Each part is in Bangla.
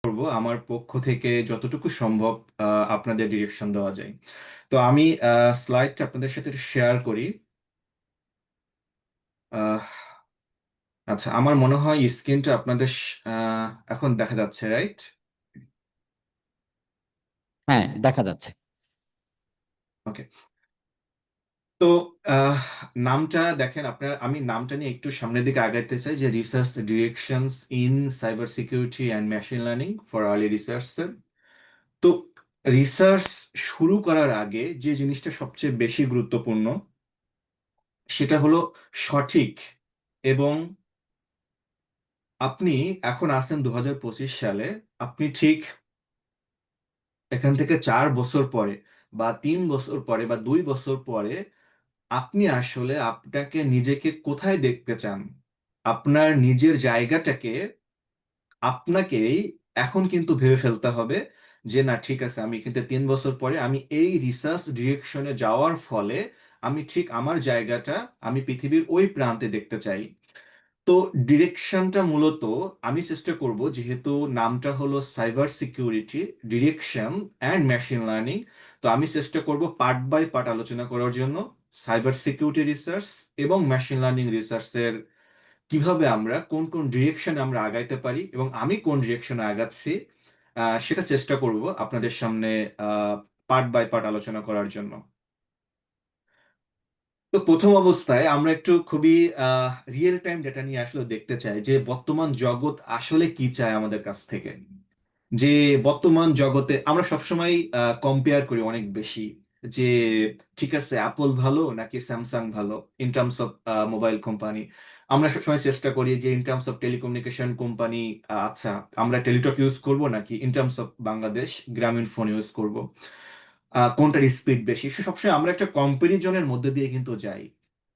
করব আমার পক্ষ থেকে যতটুকু সম্ভব আপনাদের ডিরেকশন দেওয়া যায়। তো আমি স্লাইডটা আপনাদের সাথে শেয়ার করি। আহ, আচ্ছা, আমার মনে হয় স্ক্রিনটা আপনাদের এখন দেখা যাচ্ছে, রাইট? হ্যাঁ, দেখা যাচ্ছে। ওকে। তো আহ, নামটা দেখেন আপনার, আমি নামটা নিয়ে একটু সামনের দিকে আগাইতে চাই, যে research directions in cyber security and machine learning for early research. তো রিসার্চ শুরু করার আগে যে জিনিসটা সবচেয়ে বেশি গুরুত্বপূর্ণ সেটা হলো সঠিক এবং আপনি এখন আছেন 2025 সালে। আপনি ঠিক এখান থেকে 4 বছর পরে বা 3 বছর পরে বা 2 বছর পরে আপনি আসলে আপনাকে নিজেকে কোথায় দেখতে চান, আপনার নিজের জায়গাটাকে আপনাকেই এখন কিন্তু ভেবে ফেলতে হবে যে না, ঠিক আছে, আমি কিন্তু 3 বছর পরে আমি এই রিসার্চ ডিরেকশনে যাওয়ার ফলে আমি ঠিক আমার জায়গাটা আমি পৃথিবীর ওই প্রান্তে দেখতে চাই। তো ডিরেকশনটা মূলত আমি চেষ্টা করব, যেহেতু নামটা হলো cyber security direction and machine learning, তো আমি চেষ্টা করব পার্ট বাই পার্ট আলোচনা করার জন্য। সাইবার সিকিউরিটি রিসার্চ এবং মেশিন লার্নিং রিসার্চের কিভাবে আমরা কোন কোন ডিরেকশনে আমরা আগাইতে পারি এবং আমি কোন ডিরেকশনে আগাচ্ছি, সেটা চেষ্টা করব আপনাদের সামনে পার্ট বাই পার্ট আলোচনা করার জন্য। তো প্রথম অবস্থায় আমরা একটু খুবই রিয়েল টাইম ডেটা নিয়ে আসলে দেখতে চাই যে বর্তমান জগৎ আসলে কি চায় আমাদের কাছ থেকে। যে বর্তমান জগতে আমরা সবসময় কম্পেয়ার করি অনেক বেশি, যে ঠিক আছে, অ্যাপল ভালো নাকি স্যামসাং ভালো in terms of mobile company. আমরা সবসময় চেষ্টা করি যে in terms of telecommunication company, আচ্ছা, আমরা টেলিটক ইউজ করব নাকি ইন টার্মস অফ বাংলাদেশ গ্রামীণ ফোন ইউজ করব, কোনটার স্পিড বেশি। সবসময় আমরা একটা কম্পারিজনের মধ্যে দিয়ে কিন্তু যাই।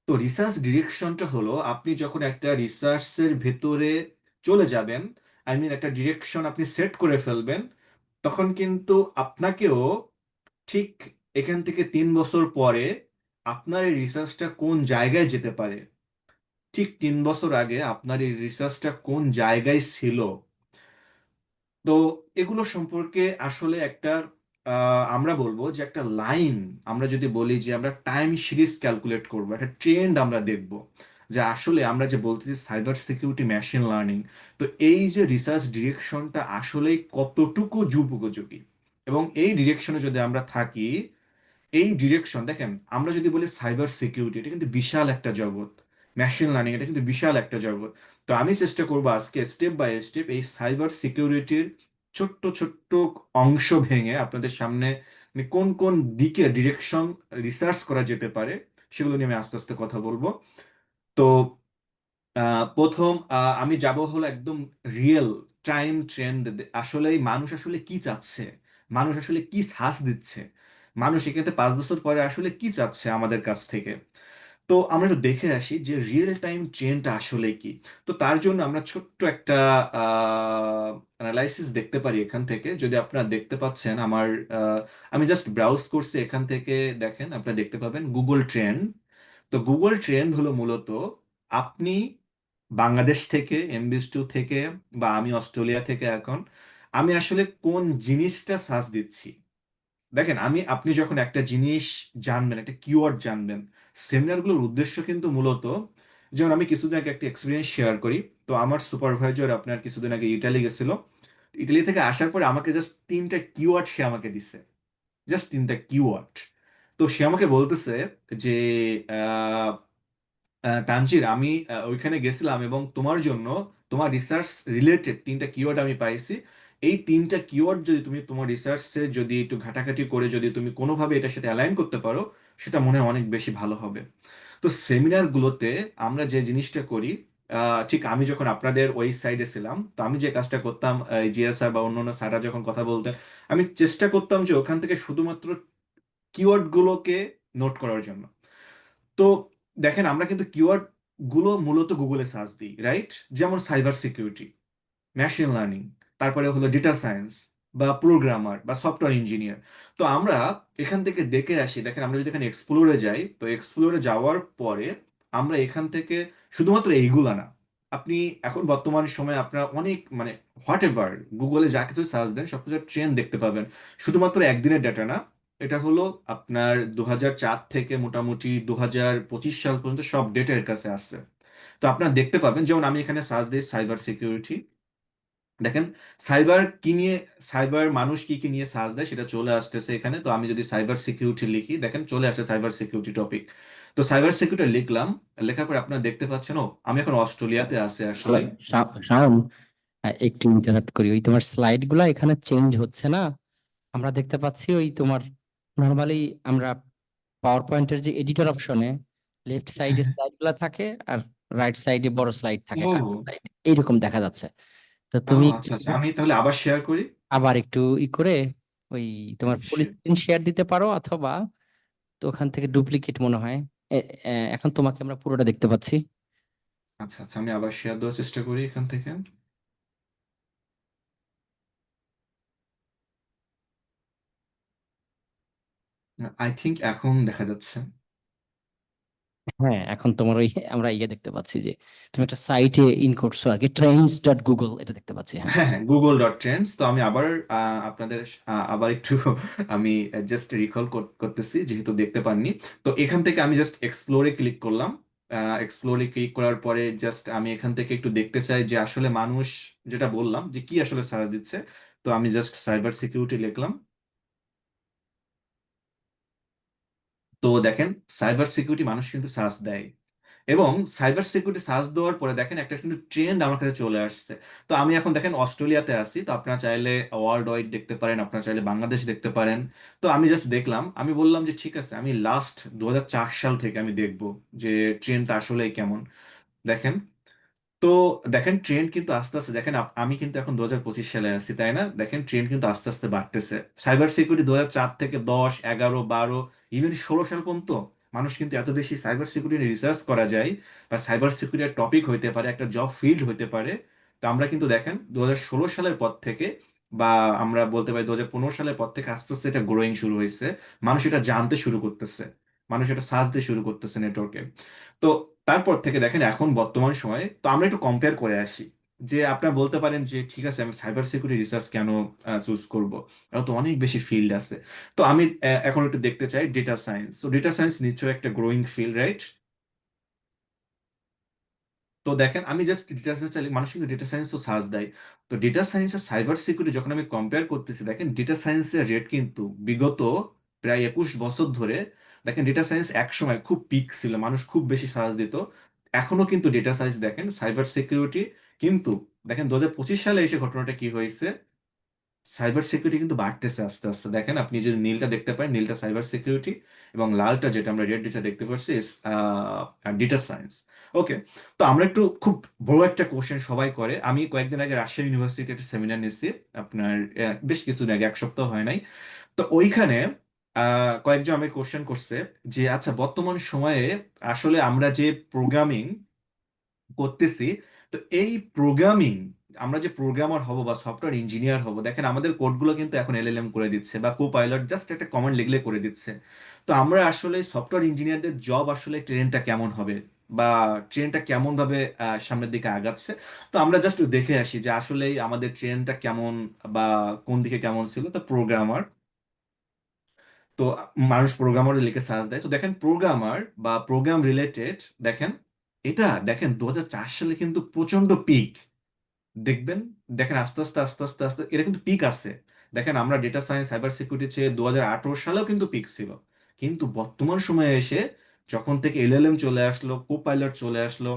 তো রিসার্চ ডিরেকশনটা হলো আপনি যখন একটা রিসার্চের ভেতরে চলে যাবেন, আই মিন একটা ডিরেকশন আপনি সেট করে ফেলবেন, তখন কিন্তু আপনাকেও ঠিক এখান থেকে 3 বছর পরে আপনার এই রিসার্চটা কোন জায়গায় যেতে পারে, ঠিক 3 বছর আগে আপনার এই রিসার্চটা কোন জায়গায় ছিল। তো এগুলো সম্পর্কে আসলে একটা আমরা বলবো যে একটা লাইন, আমরা যদি বলি যে আমরা টাইম সিরিজ ক্যালকুলেট করবো, একটা ট্রেন্ড আমরা দেখব যে আসলে আমরা যে বলতেছি সাইবার সিকিউরিটি মেশিন লার্নিং, তো এই যে রিসার্চ ডিরেকশনটা আসলে কতটুকু যুগোপযোগী। এবং এই ডিরেকশনে যদি আমরা থাকি, এই ডিরেকশন দেখেন, আমরা যদি বলি সাইবার সিকিউরিটি, এটা কিন্তু বিশাল একটা জগৎ। মেশিন লার্নিং এটা কিন্তু বিশাল একটা জগৎ। তো আমি চেষ্টা করবো আজকে স্টেপ বাই স্টেপ এই সাইবার সিকিউরিটির ছোট্ট ছোট্ট অংশ ভেঙে আপনাদের সামনে মানে কোন কোন দিকে ডিরেকশন রিসার্চ করা যেতে পারে সেগুলো নিয়ে আমি আস্তে আস্তে কথা বলবো। তো প্রথম আমি যাব হলো একদম রিয়েল টাইম ট্রেন্ড। আসলে মানুষ আসলে কি চাচ্ছে, মানুষ আসলে কি সাজ দিচ্ছে, মানুষ এখানে 5 বছর পরে আসলে কি চাচ্ছে আমাদের কাছ থেকে। তো আমরা একটু দেখে আসি যে রিয়েল টাইম ট্রেন্ডটা আসলে কি। তো তার জন্য আমরা ছোট্ট একটা অ্যানালাইসিস দেখতে পারি এখান থেকে। যদি আপনারা দেখতে পাচ্ছেন আমার, আমি জাস্ট ব্রাউজ করছি এখান থেকে, দেখেন আপনারা দেখতে পাবেন গুগল ট্রেন্ড। তো গুগল ট্রেন্ড হলো মূলত আপনি বাংলাদেশ থেকে, এমবিস 2 থেকে, বা আমি অস্ট্রেলিয়া থেকে এখন আমি আসলে কোন জিনিসটা সার্চ দিচ্ছি। দেখেন, আপনি যখন একটা জিনিস জানবেন, একটা কিওয়ার্ড জানবেন, সেমিনারগুলোর উদ্দেশ্য কিন্তু মূলত, যেমন আমি কিছুদিন আগে একটা এক্সপিরিয়েন্স শেয়ার করি। তো আমার সুপারভাইজার আপনার কিছুদিন আগে ইটালি গেছিল। ইটালি থেকে আসার পরে আমাকে জাস্ট 3টা কিওয়ার্ড সে আমাকে দিছে, জাস্ট 3টা কিওয়ার্ড। তো সে আমাকে বলতেছে যে তানজির, আমি ওইখানে গেছিলাম এবং তোমার জন্য তোমার রিসার্চ রিলেটেড 3টা কিওয়ার্ড আমি পাইছি। এই 3টা কিওয়ার্ড যদি তুমি তোমার রিসার্চে যদি একটু ঘাটাঘাটি করে যদি তুমি কোনোভাবে এটার সাথে অ্যালাইন করতে পারো, সেটা মনে হয় অনেক বেশি ভালো হবে। তো সেমিনারগুলোতে আমরা যে জিনিসটা করি, ঠিক আমি যখন আপনাদের ওই সাইডে ছিলাম, তো আমি যে কাজটা করতাম, জিয়া স্যার বা অন্যান্য স্যাররা যখন কথা বলতেন, আমি চেষ্টা করতাম যে ওখান থেকে শুধুমাত্র কিওয়ার্ড গুলোকে নোট করার জন্য। তো দেখেন, আমরা কিন্তু কিওয়ার্ড গুলো মূলত গুগলে সার্চ দিই, রাইট? যেমন সাইবার সিকিউরিটি, মেশিন লার্নিং, তারপরে হলো ডেটা সায়েন্স বা প্রোগ্রামার বা সফটওয়্যার ইঞ্জিনিয়ার। তো আমরা এখান থেকে দেখে আসি, দেখেন আমরা যদি এখানে এক্সপ্লোরে যাই, তো এক্সপ্লোরে যাওয়ার পরে আমরা এখান থেকে শুধুমাত্র এইগুলা না, আপনি এখন বর্তমান সময়ে আপনার অনেক মানে হোয়াট এভার গুগলে যা কিছু সার্চ দেন সবকিছু ট্রেন্ড দেখতে পাবেন। শুধুমাত্র একদিনের ডেটা না, এটা হলো আপনার 2004 থেকে মোটামুটি 2025 সাল পর্যন্ত সব ডেটা এর কাছে আছে। তো আপনারা দেখতে পাবেন, যেমন আমি এখানে সার্চ দিই সাইবার সিকিউরিটি, দেখেন সাইবার কি নিয়ে, সাইবার মানুষ কি কি নিয়ে সার্চ দেয় সেটা চলে আসতেছে এখানে। তো আমি যদি সাইবার সিকিউরিটি লিখি, দেখেন চলে আসছে সাইবার সিকিউরিটি টপিক। তো সাইবার সিকিউরিটি লিখলাম, লেখার পর আপনারা দেখতে পাচ্ছেন, ও আমি এখন অস্ট্রেলিয়াতে আছি আসলে। শাওন, একটু ইন্টারাপ্ট করি, ওই তোমার স্লাইড গুলা এখানে চেঞ্জ হচ্ছে না। আমরা দেখতে পাচ্ছি ওই তোমার নর্মালি আমরা পাওয়ার পয়েন্টের যে এডিটর অপশনে লেফট সাইডে স্লাইড গুলা থাকে, আর রাইট সাইডে বড় স্লাইড থাকে, কাট ও স্লাইড এইরকম দেখা যাচ্ছে। তো ও তুমি আচ্ছা আচ্ছা, আমি তাহলে আবার শেয়ার করি। আবার একটু করে ওই তোমার ফুল Share। স্ক্রিন শেয়ার দিতে পারো, অথবা তো ওখান থেকে ডুপ্লিকেট মনে হয়। এখন তোমাকে আমরা পুরোটা দেখতে পাচ্ছি। আচ্ছা আচ্ছা, আমি আবার শেয়ার দেওয়ার চেষ্টা করি এখান থেকে। আই থিংক এখন দেখা যাচ্ছে। হ্যাঁ, এখন তোমার ওই আমরা দেখতে পাচ্ছি যে তুমি একটা সাইটে ইন করছো আর কি, trends.google, এটা দেখতে পাচ্ছি। হ্যাঁ, হ্যাঁ হ্যাঁ, গুগল.ট্রেন্ডস। তো আমি আবার আপনাদের আবার একটু আমি জাস্ট রিকল করতেছি যেহেতু দেখতে পাননি। তো এখান থেকে আমি জাস্ট এক্সপ্লোরে ক্লিক করলাম। এক্সপ্লোরে ক্লিক করার পরে জাস্ট আমি এখান থেকে একটু দেখতে চাই যে আসলে মানুষ যেটা বললাম যে কি আসলে সার্চ দিচ্ছে। তো আমি জাস্ট সাইবার সিকিউরিটি লিখলাম। তো দেখেন সাইবার সিকিউরিটি মানুষ কিন্তু সার্চ দেয়, এবং সাইবার সিকিউরিটি সার্চ দেওয়ার পরে দেখেন একটা কিন্তু ট্রেন্ড আমার কাছে চলে আসছে। তো আমি এখন দেখেন অস্ট্রেলিয়াতে আছি, তো আপনারা চাইলে ওয়ার্ল্ড ওয়াইড দেখতে পারেন, আপনারা চাইলে বাংলাদেশ দেখতে পারেন। তো আমি জাস্ট দেখলাম, আমি বললাম যে ঠিক আছে আমি লাস্ট 2004 সাল থেকে আমি দেখবো যে ট্রেন্ডটা আসলে কেমন। দেখেন, তো দেখেন ট্রেন্ড কিন্তু আস্তে আস্তে, দেখেন আমি কিন্তু এখন 2025 সালে আছি তাই না, দেখেন ট্রেন্ড কিন্তু আস্তে আস্তে বাড়তেছে। সাইবার সিকিউরিটি 2004 থেকে 10, 11, 12, ইভেন 16 সাল পর্যন্ত মানুষ কিন্তু এত বেশি সাইবার সিকিউরিটি রিসার্চ করা যায়, বা সাইবার সিকিউরিটি টপিক হইতে পারে, একটা জব ফিল্ড হইতে পারে। তো আমরা কিন্তু দেখেন 2016 সালের পর থেকে, বা আমরা বলতে পারি 2015 সালের পর থেকে আস্তে আস্তে এটা গ্রোয়িং শুরু হয়েছে। মানুষ এটা জানতে শুরু করতেছে, মানুষ এটা সার্চ দিয়ে শুরু করতেছে নেটওয়ার্কে। তো তারপর থেকে দেখেন এখন বর্তমান সময়ে, তো আমরা একটু কম্পেয়ার করে আসি। যে আপনারা বলতে পারেন যে ঠিক আছে আমি সাইবার সিকিউরিটি রিসার্চ কেন চুজ করব, এর তো অনেক বেশি ফিল্ড আছে। তো আমি এখন একটু দেখতে চাই ডেটা সায়েন্স। তো ডেটা সায়েন্স নিশ্চয়ই একটা গ্রোয়িং ফিল্ড, রাইট? তো দেখেন আমি জাস্ট ডেটা সায়েন্স চাইলে মানুষ কিন্তু ডেটা সায়েন্স তো সার্চ দেয়। তো ডেটা সায়েন্স আর সাইবার সিকিউরিটি যখন আমি কম্পেয়ার করতেছি, দেখেন ডেটা সায়েন্সের রেট কিন্তু বিগত প্রায় 21 বছর ধরে, দেখেন ডেটা সায়েন্স এক সময় খুব পিক ছিল, মানুষ খুব বেশি সার্চ দিত। এখনো কিন্তু ডেটা সায়েন্স দেখেন, সাইবার সিকিউরিটি কিন্তু দেখেন 2025 সালে এসে ঘটনাটা কি হয়েছে, সাইবার সিকিউরিটি কিন্তু বাড়তেছে আস্তে আস্তে। দেখেন আপনি যদি নীলটা দেখতে পারেন, নীলটা সাইবার সিকিউরিটি, এবং লালটা যেটা আমরা রেড যেটা দেখতে পাচ্ছি ডেটা সায়েন্স। ওকে। তো আমরা একটু খুব বড় একটা কোশ্চেন সবাই করে, আমি কয়েকদিন আগে রাজশাহী ইউনিভার্সিটি একটা সেমিনার নিয়েছি, আপনার বেশ কিছুদিন আগে, এক সপ্তাহ হয় নাই। তো ওইখানে কয়েকজন আমি কোশ্চেন করছে যে আচ্ছা বর্তমান সময়ে আসলে আমরা যে প্রোগ্রামিং করতেছি, তো এই প্রোগ্রামিং, আমরা যে প্রোগ্রামার হব বা সফটওয়্যার ইঞ্জিনিয়ার হব, দেখেন আমাদের কোডগুলো কিন্তু এখন এলএলএম করে দিচ্ছে, বা কো পাইলট জাস্ট একটা কমান্ড লিখলে করে দিচ্ছে। তো আমরা আসলে সফটওয়্যার ইঞ্জিনিয়ারদের জব আসলে ট্রেনটা কেমন হবে, বা ট্রেনটা কেমন ভাবে সামনের দিকে আগাচ্ছে। তো আমরা জাস্ট দেখে আসি যে আসলে আমাদের ট্রেনটা কেমন, বা কোন দিকে কেমন ছিল। তো প্রোগ্রামার, তো মানুষ প্রোগ্রামার লিখে সার্চ দেয়, তো দেখেন প্রোগ্রামার বা প্রোগ্রাম রিলেটেড, দেখেন এটা দেখেন 2004 সালে কিন্তু প্রচন্ড পিক, দেখবেন, দেখেন আস্তে আস্তে আস্তে আস্তে আস্তে এটা কিন্তু পিক আছে। দেখেন আমরা ডেটা সায়েন্স সাইবার সিকিউরিটি চেয়ে 2018 সালেও কিন্তু পিক ছিল, কিন্তু বর্তমান সময়ে এসে যখন থেকে এলএলএম চলে আসলো, কোপাইলট চলে আসলো,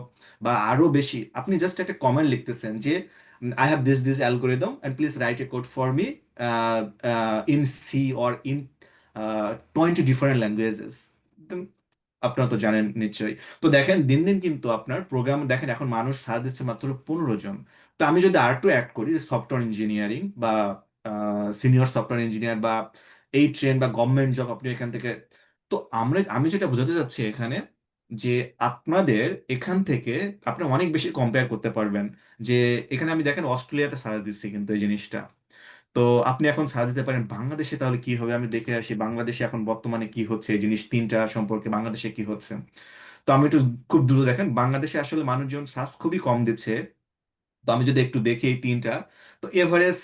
বা আরো বেশি, আপনি জাস্ট একটা কমেন্ট লিখতেছেন যে I have this algorithm and please write a code for me in C or in 20 different languages. আপনারা তো জানেন নিশ্চয়ই। তো দেখেন দিন দিন কিন্তু আপনার প্রোগ্রাম, দেখেন এখন মানুষ সার্চ দিচ্ছে মাত্র 15 জন। তো আমি যদি আর একটু অ্যাড করি সফটওয়্যার ইঞ্জিনিয়ারিং, বা সিনিয়র সফটওয়্যার ইঞ্জিনিয়ার, বা এই ট্রেন বা গভর্নমেন্ট জব আপনি এখান থেকে, তো আমি যেটা বোঝাতে চাচ্ছি এখানে, যে আপনাদের এখান থেকে আপনি অনেক বেশি কম্পেয়ার করতে পারবেন। যে এখানে আমি দেখেন অস্ট্রেলিয়াতে সার্চ দিচ্ছি কিন্তু এই জিনিসটা, তো আপনি এখন সার্চ দিতে পারেন বাংলাদেশে তাহলে কি হবে, আমি দেখে আসি বাংলাদেশে এখন বর্তমানে কি হচ্ছে, এই জিনিস তিনটা সম্পর্কে বাংলাদেশে কি হচ্ছে। তো আমি একটু খুব দ্রুত দেখেন, বাংলাদেশে আসলে মানুষজন শ্বাস খুবই কম দিচ্ছে। তো আমি যদি একটু দেখি এই তিনটা, তো এভারেজ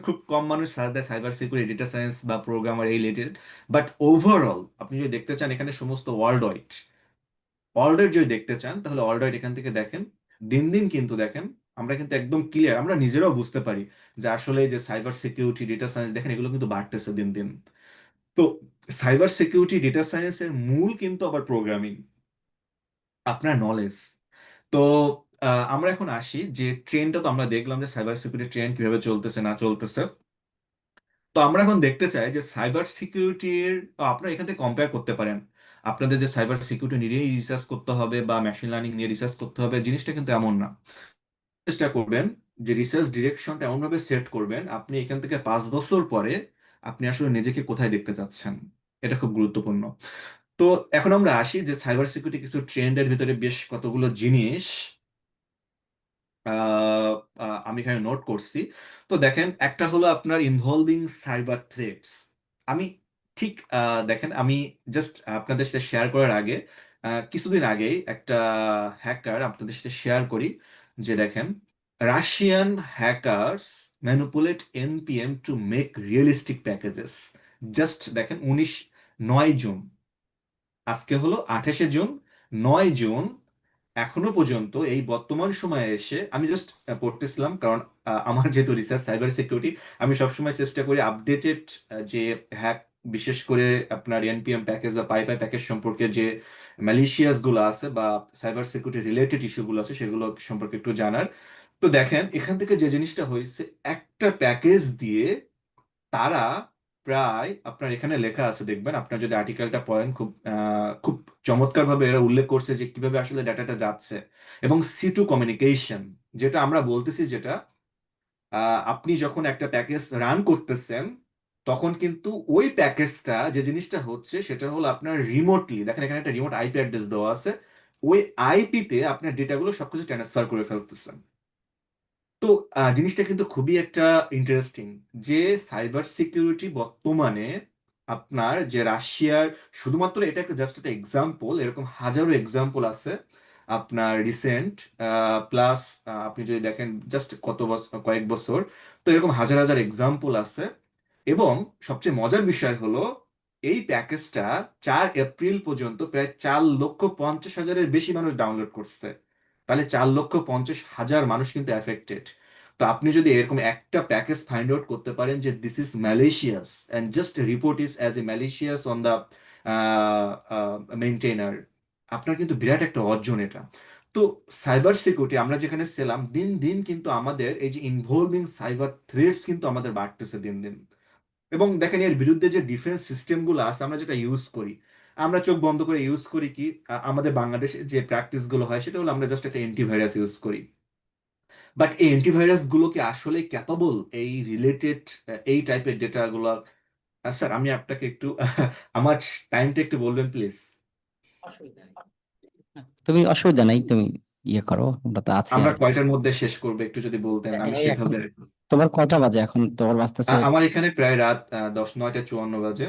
খুব কম মানুষ সার্চ দেয় সাইবার সিকিউরিটি, ডেটা সায়েন্স বা প্রোগ্রামার এই রিলেটেড। বাট ওভারঅল আপনি যদি দেখতে চান এখানে সমস্ত ওয়ার্ল্ড ওয়াইড, ওয়ার্ল্ড ওয়াইড যদি দেখতে চান তাহলে ওয়ার্ল্ড ওয়াইড এখান থেকে দেখেন। দিন দিন কিন্তু দেখেন আমরা কিন্তু একদম ক্লিয়ার, আমরা নিজেরাও বুঝতে পারি যে আসলে যে সাইবার সিকিউরিটি, ডেটা সায়েন্স দেখেন এগুলো কিন্তু বাড়তেছে দিন দিন। তো সাইবার সিকিউরিটি, ডেটা সায়েন্সের মূল কিন্তু আবার প্রোগ্রামিং, আপনার নলেজ। তো আমরা এখন আসি যে ট্রেনটা, তো আমরা দেখলাম যে সাইবার সিকিউরিটি ট্রেন কিভাবে চলতেছে না চলতেছে। তো আমরা এখন দেখতে চাই যে সাইবার সিকিউরিটির, আপনারা এখান থেকে কম্পেয়ার করতে পারেন আপনাদের যে সাইবার সিকিউরিটি নিয়েই রিসার্চ করতে হবে বা মেশিন লার্নিং নিয়ে রিসার্চ করতে হবে, জিনিসটা কিন্তু এমন না। চেষ্টা করবেন যে রিসার্চ ডিরেকশনটা এমনভাবে সেট করবেন আপনি এখান থেকে 5 বছর পরে আপনি আসলে নিজেকে কোথায় দেখতে চাচ্ছেন। এটা খুব গুরুত্বপূর্ণ। তো এখন আমরা আসি যে সাইবার সিকিউরিটি কিছু ট্রেন্ডের ভিতরে বেশ কতগুলো জিনিস আহ, আমি এখানে নোট করছি। তো দেখেন, একটা হলো আপনার ইনভলভিং সাইবার থ্রেটস। আমি ঠিক দেখেন, আমি জাস্ট আপনাদের সাথে শেয়ার করার আগে কিছুদিন আগেই একটা হ্যাকার আপনাদের সাথে শেয়ার করি, যে দেখেন, Russian hackers manipulate npm to make realistic packages. Just দেখেন 9 জুন, আজকে হলো 28শে জুন, 9 জুন, এখনো পর্যন্ত এই বর্তমান সময়ে এসে আমি জাস্ট পড়তেছিলাম, কারণ আমার যেহেতু রিসার্চ সাইবার সিকিউরিটি, আমি সবসময় চেষ্টা করি আপডেটেড যে হ্যাক, বিশেষ করে আপনার এনপিএম প্যাকেজ বা পাইপাই প্যাকেজ সম্পর্কে যে ম্যালিশিয়াস গুলো আছে বা সাইবার সিকিউরিটি রিলেটেড ইস্যুগুলো আছে সেগুলো সম্পর্কে একটু জানার। তো দেখেন এখান থেকে যে জিনিসটা হয়েছে, একটা প্যাকেজ দিয়ে তারা প্রায়, আপনার এখানে লেখা আছে দেখবেন, আপনার যদি আর্টিকেলটা পড়েন, খুব চমৎকার ভাবে এরা উল্লেখ করছে যে কিভাবে আসলে ডাটাটা যাচ্ছে। এবং সি টু কমিউনিকেশন, যেটা আমরা বলতেছি, যেটা আপনি যখন একটা প্যাকেজ রান করতেছেন তখন কিন্তু ওই প্যাকেজটা, যে জিনিসটা হচ্ছে সেটা হলো আপনার রিমোটলি, দেখেন এখানে একটা রিমোট আইপি অ্যাড্রেস দেওয়া আছে, ওই আইপিতে আপনার ডেটাগুলো সবকিছু ট্রান্সফার করে ফেলতেছেন। তো জিনিসটা কিন্তু খুবই একটা ইন্টারেস্টিং, যে সাইবার সিকিউরিটি বর্তমানে আপনার যে রাশিয়ার, শুধুমাত্র এটা একটা জাস্ট একটা এক্সাম্পল, এরকম হাজারো এক্সাম্পল আছে আপনার রিসেন্ট, প্লাস আপনি যদি দেখেন জাস্ট কত বছর, কয়েক বছর, তো এরকম হাজার হাজার এক্সাম্পল আছে। এবং সবচেয়ে মজার বিষয় হলো এই প্যাকেজটা 4 এপ্রিল পর্যন্ত প্রায় 4,50,000-এর বেশি মানুষ ডাউনলোড করছে। তাহলে 4,50,000 মানুষ কিন্তু এফেক্টেড। তো আপনি যদি এরকম একটা প্যাকেজ ফাইন্ড আউট করতে পারেন যে this is malicious and just report is as a malicious on the maintainer, আপনার কিন্তু বিরাট একটা অর্জন এটা। তো সাইবার সিকিউরিটি আমরা যেখানে ছিলাম, দিন দিন কিন্তু আমাদের এই যে ইনভলভিং সাইবার থ্রেটস কিন্তু আমাদের বাড়তেছে দিন দিন। এবং দেখেন এর বিরুদ্ধে যে ডিফেন্স সিস্টেমগুলো আছে আমরা যেটা ইউজ করি, আমরা চোখ বন্ধ করে ইউজ করি কি, আমাদের বাংলাদেশে যে প্র্যাকটিস গুলো হয় সেটা হলো আমরা জাস্ট একটা অ্যান্টিভাইরাস ইউজ করি। বাট এই অ্যান্টিভাইরাস গুলো কি আসলে ক্যাপাবল এই রিলেটেড এই টাইপের ডেটা গুলো? স্যার আমি আপনাকে একটু আমার টাইমটা একটু বলবেন প্লিজ। অসুবিধা নেই। তুমি অসুবিধা নাই, তুমি ইয়ে করো, আমরা তো আছি আমরা আর কয়টার মধ্যে শেষ করবো একটু যদি বলতেন, আমি এই এখন সেভাবে। তোমার কয়টা বাজে? এখন তোমার বাজতেছে আমার এখানে প্রায় রাত 10, 9টা 54 বাজে।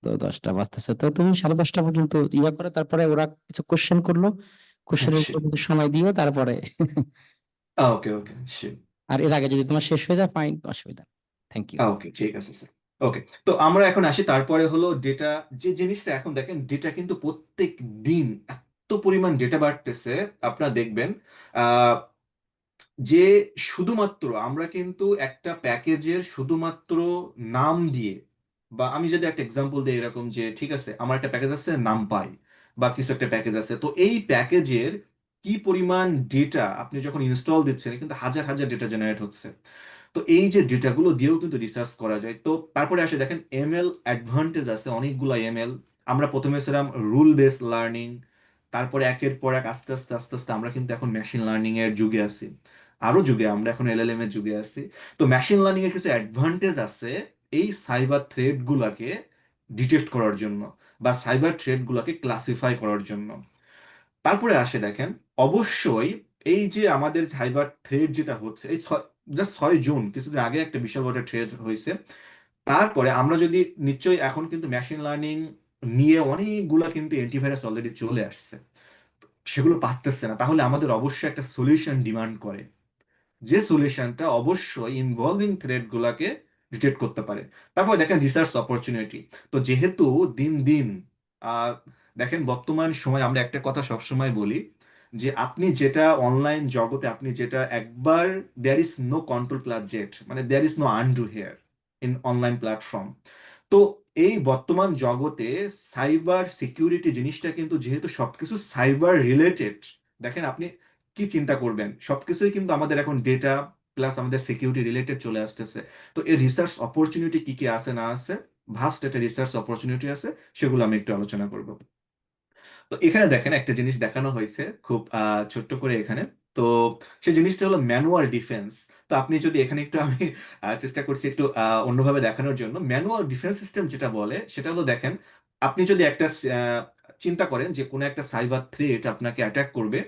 তো 10টা বাজতেছে, তো তুমি 10:30 পর্যন্ত ইয়ে করো, তারপরে ওরা কিছু কোশ্চেন করলো, কোশ্চেনের উত্তর দিতে সময় দিও তারপরে ওকে ওকে, আর এর আগে যদি তোমার শেষ হয়ে যায়, ফাইন, অসুবিধা। Thank you. ওকে ঠিক আছে স্যার। ওকে, তো আমরা এখন আসি তারপরে হলো ডেটা, যে জিনিসটা এখন দেখেন ডেটা কিন্তু প্রত্যেক দিন এত পরিমাণ ডেটা বাড়তেছে। আপনারা দেখবেন আহ, যে শুধুমাত্র আমরা কিন্তু একটা প্যাকেজের শুধুমাত্র নাম দিয়ে, বা আমি যদি একটা এক্সাম্পল দিই এরকম, যে ঠিক আছে আমার একটা প্যাকেজ আছে নাম পাই বা কিছু একটা প্যাকেজ আছে, তো এই প্যাকেজের কি পরিমাণ ডেটা আপনি যখন ইনস্টল দিচ্ছেন কিন্তু হাজার হাজার ডেটা জেনারেট হচ্ছে। তো এই যে ডেটাগুলো দিয়েও কিন্তু রিসার্চ করা যায়। তো তারপরে আসে দেখেন এমএল অ্যাডভান্টেজ আছে অনেকগুলো এমএল। আমরা প্রথমে ছিলাম রুল বেসড লার্নিং, তারপরে একের পর এক আস্তে আস্তে আস্তে আস্তে আমরা কিন্তু এখন মেশিন লার্নিং এর যুগে আছি, আরো যুগে, আমরা এখন এলএলএম এর যুগে আছি। তো মেশিন লার্নিং এর কিছু অ্যাডভান্টেজ আছে এই সাইবার থ্রেট গুলাকে ডিটেক্ট করার জন্য বা সাইবার থ্রেট গুলাকে ক্লাসিফাই করার জন্য। তারপরে আসে দেখেন, অবশ্যই এই যে আমাদের সাইবার থ্রেড যেটা হচ্ছে, এই জাস্ট 6 জুন কিছুদিন আগে একটা বিশাল বড় থ্রেড হয়েছে। তারপরে আমরা যদি, নিশ্চয়ই এখন কিন্তু মেশিন লার্নিং নিয়ে অনেকগুলা কিন্তু অ্যান্টিভাইরাস অলরেডি চলে আসছে। সেগুলো পারতেছে না, তাহলে আমাদের অবশ্যই একটা সলিউশন ডিমান্ড করে, যে সলিউশনটা অবশ্যই ইনভলভিং থ্রেড গুলাকে ডিটেক্ট করতে পারে। তারপর দেখেন রিসার্চ অপরচুনিটি। তো যেহেতু দিন দিন আহ, দেখেন বর্তমান সময় আমরা একটা কথা সবসময় বলি, যে আপনি যেটা অনলাইন জগতে আপনি যেটা একবার, there is no control plus Z, মানে there is no undo here in online platform. তো এই বর্তমান জগতে সাইবার সিকিউরিটি জিনিসটা কিন্তু যেহেতু সবকিছু সাইবার রিলেটেড, দেখেন আপনি কি চিন্তা করবেন, সবকিছুই কিন্তু আমাদের এখন ডেটা প্লাস আমাদের সিকিউরিটি রিলেটেড চলে আসতেছে। তো এই রিসার্চ অপরচুনিটি কি কি আছে না আছে, ভাস্ট একটা রিসার্চ অপরচুনিটি আছে, সেগুলো আমি একটু আলোচনা করব। তো এখানে দেখেন একটা জিনিস দেখানো হয়েছে খুব ছোট্ট করে এখানে। তো সেই জিনিসটা হলো ম্যানুয়াল ডিফেন্স। তো আপনি যদি এখানে একটু, আমি চেষ্টা করছি একটু অন্যভাবে দেখানোর জন্য, ম্যানুয়াল ডিফেন্স সিস্টেম যেটা বলে সেটা হলো দেখেন, আপনি যদি একটা আহ, চিন্তা করেন যে কোনো একটা সাইবার থ্রেট আপনাকে অ্যাটাক করবে,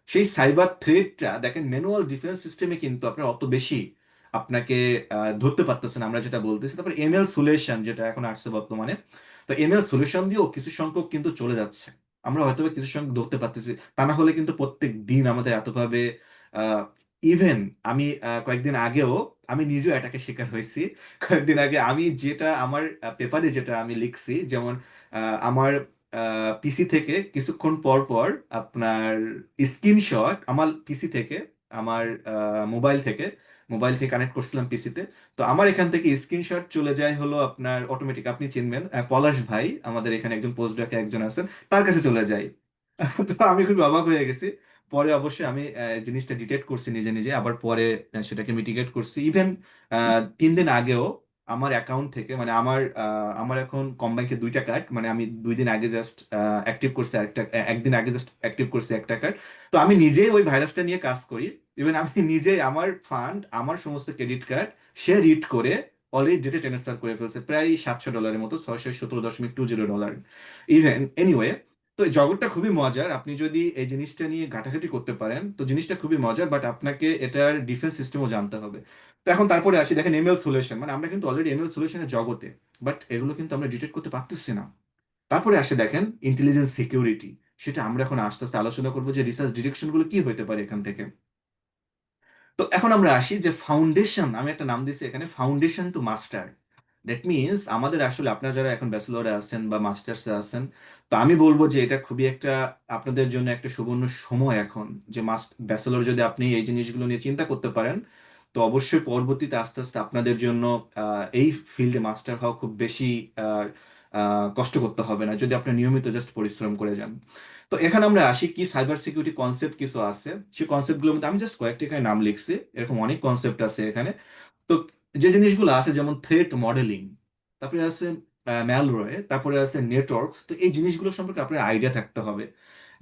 সেই সাইবার থ্রেটটা দেখেন ম্যানুয়াল ডিফেন্স সিস্টেমে কিন্তু আপনার অত বেশি আপনাকে ধরতে পারতেছেন, আমরা যেটা বলতেছি। তারপর এমএল সলিউশন যেটা এখন আসছে বর্তমানে, তো এমএল সলিউশন দিয়েও কিছু সংখ্যক কিন্তু চলে যাচ্ছে, আমরা হয়তো বা কিছু সংখ্যক ধরতে পারতেছি। তা না হলে কিন্তু প্রত্যেক দিন আমাদের এতভাবে, ইভেন আমি কয়েকদিন আগেও আমি নিজেও এটাকে শিকার হয়েছি। কয়েকদিন আগে আমি যেটা আমার পেপারে যেটা আমি লিখছি, যেমন আমার পিসি থেকে কিছুক্ষণ পর পর আপনার স্ক্রিনশট আমার পিসি থেকে, আমার মোবাইল থেকে কানেক্ট করছিলাম পিসিতে। তো আমার এখান থেকে স্ক্রিনশট চলে যায় হলো আপনার অটোমেটিক, আপনি চিনবেন পলাশ ভাই, আমাদের এখানে একজন পোস্ট ডকে একজন আছেন, তার কাছে চলে যায়। তো আমি খুব অবাক হয়ে গেছি। পরে অবশ্যই আমি জিনিসটা ডিটেক্ট করছি নিজে নিজে, আবার পরে সেটাকে মিটিগেট করছি। ইভেন 3 দিন আগেও আমার অ্যাকাউন্ট থেকে, মানে আমার এখন কমব্যাংকে 2টা কার্ড, মানে আমি 2 দিন আগে জাস্ট অ্যাক্টিভ করছি আরেকটা, একদিন আগে জাস্ট অ্যাক্টিভ করছি একটা কার্ড। তো আমি নিজেই ওই ভাইরাসটা নিয়ে কাজ করি। ইভেন আমি নিজেই আমার ফান্ড, আমার সমস্ত ক্রেডিট কার্ড সে রিড করে অলরেডি ডেটে ট্রান্সফার করে ফেলছে, প্রায় $700 মতো, 617.20 ডলার। ইভেন এনিওয়ে, তো এই জগৎটা খুবই মজার, আপনি যদি এই জিনিসটা নিয়ে ঘাটাঘাটি করতে পারেন তো জিনিসটা খুবই মজার, বাট আপনাকে এটার ডিফেন্স সিস্টেমও জানতে হবে। তো এখন তারপরে আসি, দেখেন এমএল সলিউশন, মানে আমরা কিন্তু অলরেডি এমএল সলিউশনের জগতে, বাট এগুলো কিন্তু আমরা ডিটেক্ট করতে পারতেছি না। তারপরে আসে দেখেন ইন্টেলিজেন্স সিকিউরিটি, সেটা আমরা এখন আস্তে আস্তে আলোচনা করবো যে রিসার্চ ডিরেকশন গুলো কি হতে পারে এখান থেকে। তো এখন আমরা আসি যে ফাউন্ডেশন, আমি একটা নাম দিয়েছি এখানে, foundation two master. That means আমাদের আসলে, আপনারা যারা এখন ব্যাচেলরে আছেন বা মাস্টার্সে আছেন, তো আমি বলবো যে এটা খুবই একটা আপনাদের জন্য একটা সুবর্ণ সময় এখন, যে ব্যাচেলর যদি আপনি এই জিনিসগুলো নিয়ে চিন্তা করতে পারেন, তো অবশ্যই পরবর্তীতে আস্তে আস্তে আপনাদের জন্য এই ফিল্ডে মাস্টার হওয়া খুব বেশি আহ, কষ্ট করতে হবে না, যদি আপনি নিয়মিত জাস্ট পরিশ্রম করে যান। তো এখানে আমরা আসি কি, সাইবার সিকিউরিটি কনসেপ্ট কিছু আছে, সেই কনসেপ্টগুলোর মধ্যে আমি জাস্ট কয়েকটি এখানে নাম লিখছি, এরকম অনেক কনসেপ্ট আছে এখানে। তো যে জিনিসগুলো আছে যেমন থ্রেট মডেলিং, তারপরে আছে ম্যালওয়্যার, তারপরে আছে নেটওয়ার্কস। তো এই জিনিসগুলো সম্পর্কে আপনার আইডিয়া থাকতে হবে।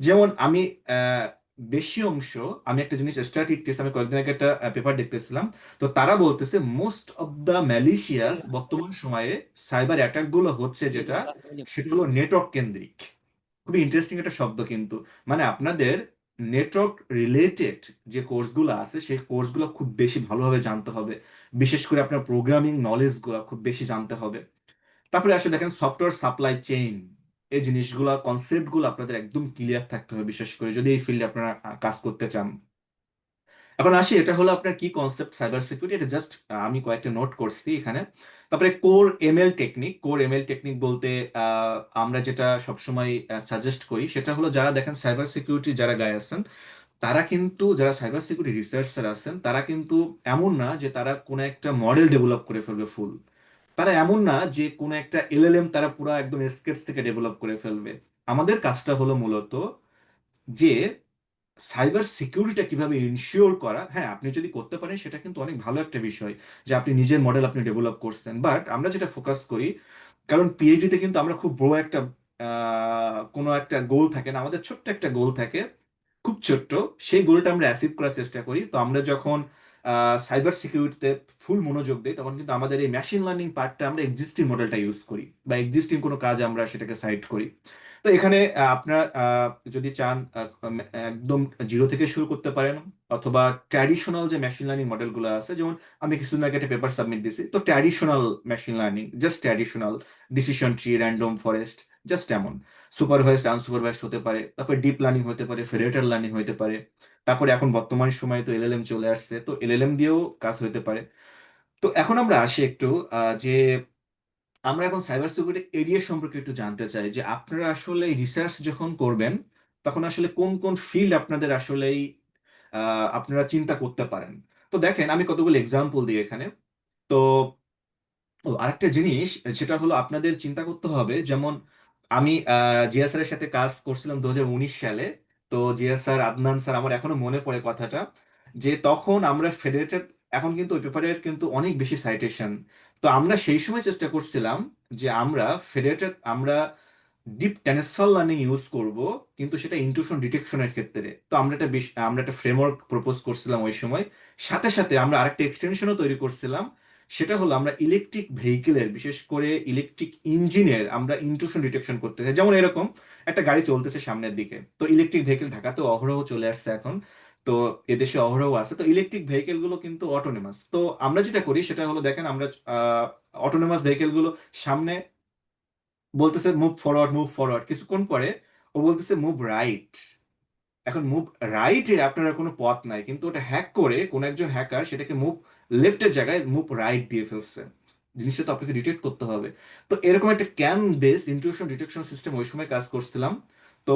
যেমন আমি আহ, বেশি অংশ, আমি একটা জিনিস স্ট্যাটিস্টিক্স, আমি কয়েকদিন আগে একটা পেপার দেখতেছিলাম। তো তারা বলতেছে মোস্ট অফ দ্য ম্যালিশিয়াস বর্তমান সময়ে সাইবার অ্যাটাক গুলো হচ্ছে যেটা, সেটা হলো নেটওয়ার্ক কেন্দ্রিক। খুবই ইন্টারেস্টিং একটা শব্দ কিন্তু, মানে আপনাদের নেটওয়ার্ক রিলেটেড যে কোর্সগুলো আছে সেই কোর্সগুলো খুব বেশি ভালোভাবে জানতে হবে, বিশেষ করে আপনার প্রোগ্রামিং নলেজগুলো খুব বেশি জানতে হবে। তারপরে আসে দেখেন সফটওয়্যার সাপ্লাই চেইন, এই জিনিসগুলো কনসেপ্টগুলো আপনাদের একদম ক্লিয়ার থাকতে হবে, বিশেষ করে যদি এই ফিল্ডে আপনারা কাজ করতে চান। এখন আসি, এটা হলো আপনার কি কনসেপ্ট সাইবার সিকিউরিটি, এটা জাস্ট আমি কয়েকটা নোট করছি এখানে। তারপরে কোর এমএল টেকনিক বলতে আমরা যেটা সবসময় সাজেস্ট করি সেটা হলো, যারা দেখেন সাইবার সিকিউরিটি যারা গায়ে আছেন, তারা কিন্তু, যারা সাইবার সিকিউরিটি রিসার্চার আছেন, তারা কিন্তু এমন না যে তারা কোনো একটা মডেল ডেভেলপ করে ফেলবে ফুল, তারা এমন না যে কোনো একটা এলএলএম তারা পুরো একদম স্কেচ থেকে ডেভেলপ করে ফেলবে। আমাদের কাজটা হলো মূলত যে সাইবার সিকিউরিটিটা কিভাবে ইনশিওর করা। হ্যাঁ, আপনি যদি করতে পারেন সেটা কিন্তু অনেক ভালো একটা বিষয়, যে আপনি নিজের মডেল আপনি ডেভেলপ করছেন, বাট আমরা যেটা ফোকাস করি, কারণ পিএইচডিতে কিন্তু আমরা খুব বড় একটা কোনো একটা গোল থাকে না, আমাদের ছোট্ট একটা গোল থাকে, খুব ছোট্ট, সেই গোলটা আমরা অ্যাচিভ করার চেষ্টা করি। তো আমরা যখন সাইবার সিকিউরিটিতে ফুল মনোযোগ দিই, তখন কিন্তু আমাদের এই মেশিন লার্নিং পার্টটা আমরা এক্সিস্টিং মডেলটা ইউজ করি, বা এক্সিস্টিং কোনো কাজ আমরা সেটাকে সাইড করি। তো এখানে আপনারা যদি চান একদম জিরো থেকে শুরু করতে পারেন, অথবা ট্র্যাডিশনাল যে মেশিন লার্নিং মডেলগুলো আছে, যেমন আমি কিছুদিন আগে একটা পেপার সাবমিট দিছি, তো traditional machine learning, just traditional decision tree, random forest, just এমন সুপারভাইজড আনসুপারভাইজড হতে পারে, তারপরে ডিপ লার্নিং হতে পারে, ফেডারেটেড লার্নিং হতে পারে, তারপরে এখন বর্তমান সময়ে তো এলএলএম চলে আসছে, তো এলএলএম দিয়েও কাজ হতে পারে। তো এখন আমরা আসি একটু যে আমরা এখন সাইবার সিকিউরিটি এরিয়া সম্পর্কে একটু জানতে চাই, যে আপনারা আসলে রিসার্চ যখন করবেন তখন আসলে কোন কোন ফিল্ড আপনাদের আসলেই আপনারা চিন্তা করতে পারেন। তো দেখেন আমি কতগুলো এক্সাম্পল দিই এখানে। তো আরেকটা জিনিস, সেটা হলো আপনাদের চিন্তা করতে হবে, যেমন আমি জিয়া স্যারের সাথে কাজ করছিলাম 2019 সালে। তো জিয়া স্যার, আদনান স্যার, আমার এখনো মনে পড়ে কথাটা, যে তখন আমরা ফেডারেটেড, এখন কিন্তু ওই পেপারের কিন্তু অনেক বেশি সাইটেশন। তো আমরা সেই সময় চেষ্টা করছিলাম যে আমরা ফেডারেটেড, আমরা ডিপ ট্রান্সফার লার্নিং ইউজ করব, কিন্তু সেটা ইনট্রুশন ডিটেকশনের ক্ষেত্রে। তো আমরা একটা ফ্রেমওয়ার্ক প্রপোজ করছিলাম ওই সময়। সাথে সাথে আমরা আরেকটা এক্সটেনশনও তৈরি করছিলাম, সেটা হলো আমরা ইলেকট্রিক ভেহিকেলের, বিশেষ করে ইলেকট্রিক ইঞ্জিনের আমরা ইন্ট্রুশন ডিটেকশন করতে চাই। যেমন এরকম একটা গাড়ি চলতেছে সামনের দিকে, তো ইলেকট্রিক ভেহিকেল ঢাকাতে অহরহ চলে আসছে এখন, তো এদেশে অহরহ আছে, তো ইলেকট্রিক ভেহিকেল গুলো কিন্তু অটোনোমাস। তো আমরা যেটা করি সেটা হলো, দেখেন আমরা অটোনোমাস ভেহিকেল গুলো সামনে বলতেছে মুভ ফরওয়ার্ড, মুভ ফরওয়ার্ড, কিছুক্ষণ পরে ও বলতেছে মুভ রাইট। এখন মুভ রাইটে আপনার আর কোনো পথ নাই, কিন্তু ওটা হ্যাক করে কোন একজন হ্যাকার সেটাকে মুভ লেফটের জায়গায় মুভ রাইট দিয়ে ফেলছে। জিনিসটা তো আপনাকে ডিটেক্ট করতে হবে। তো এরকম একটা can base intrusion detection system ওই সময় কাজ করছিলাম। তো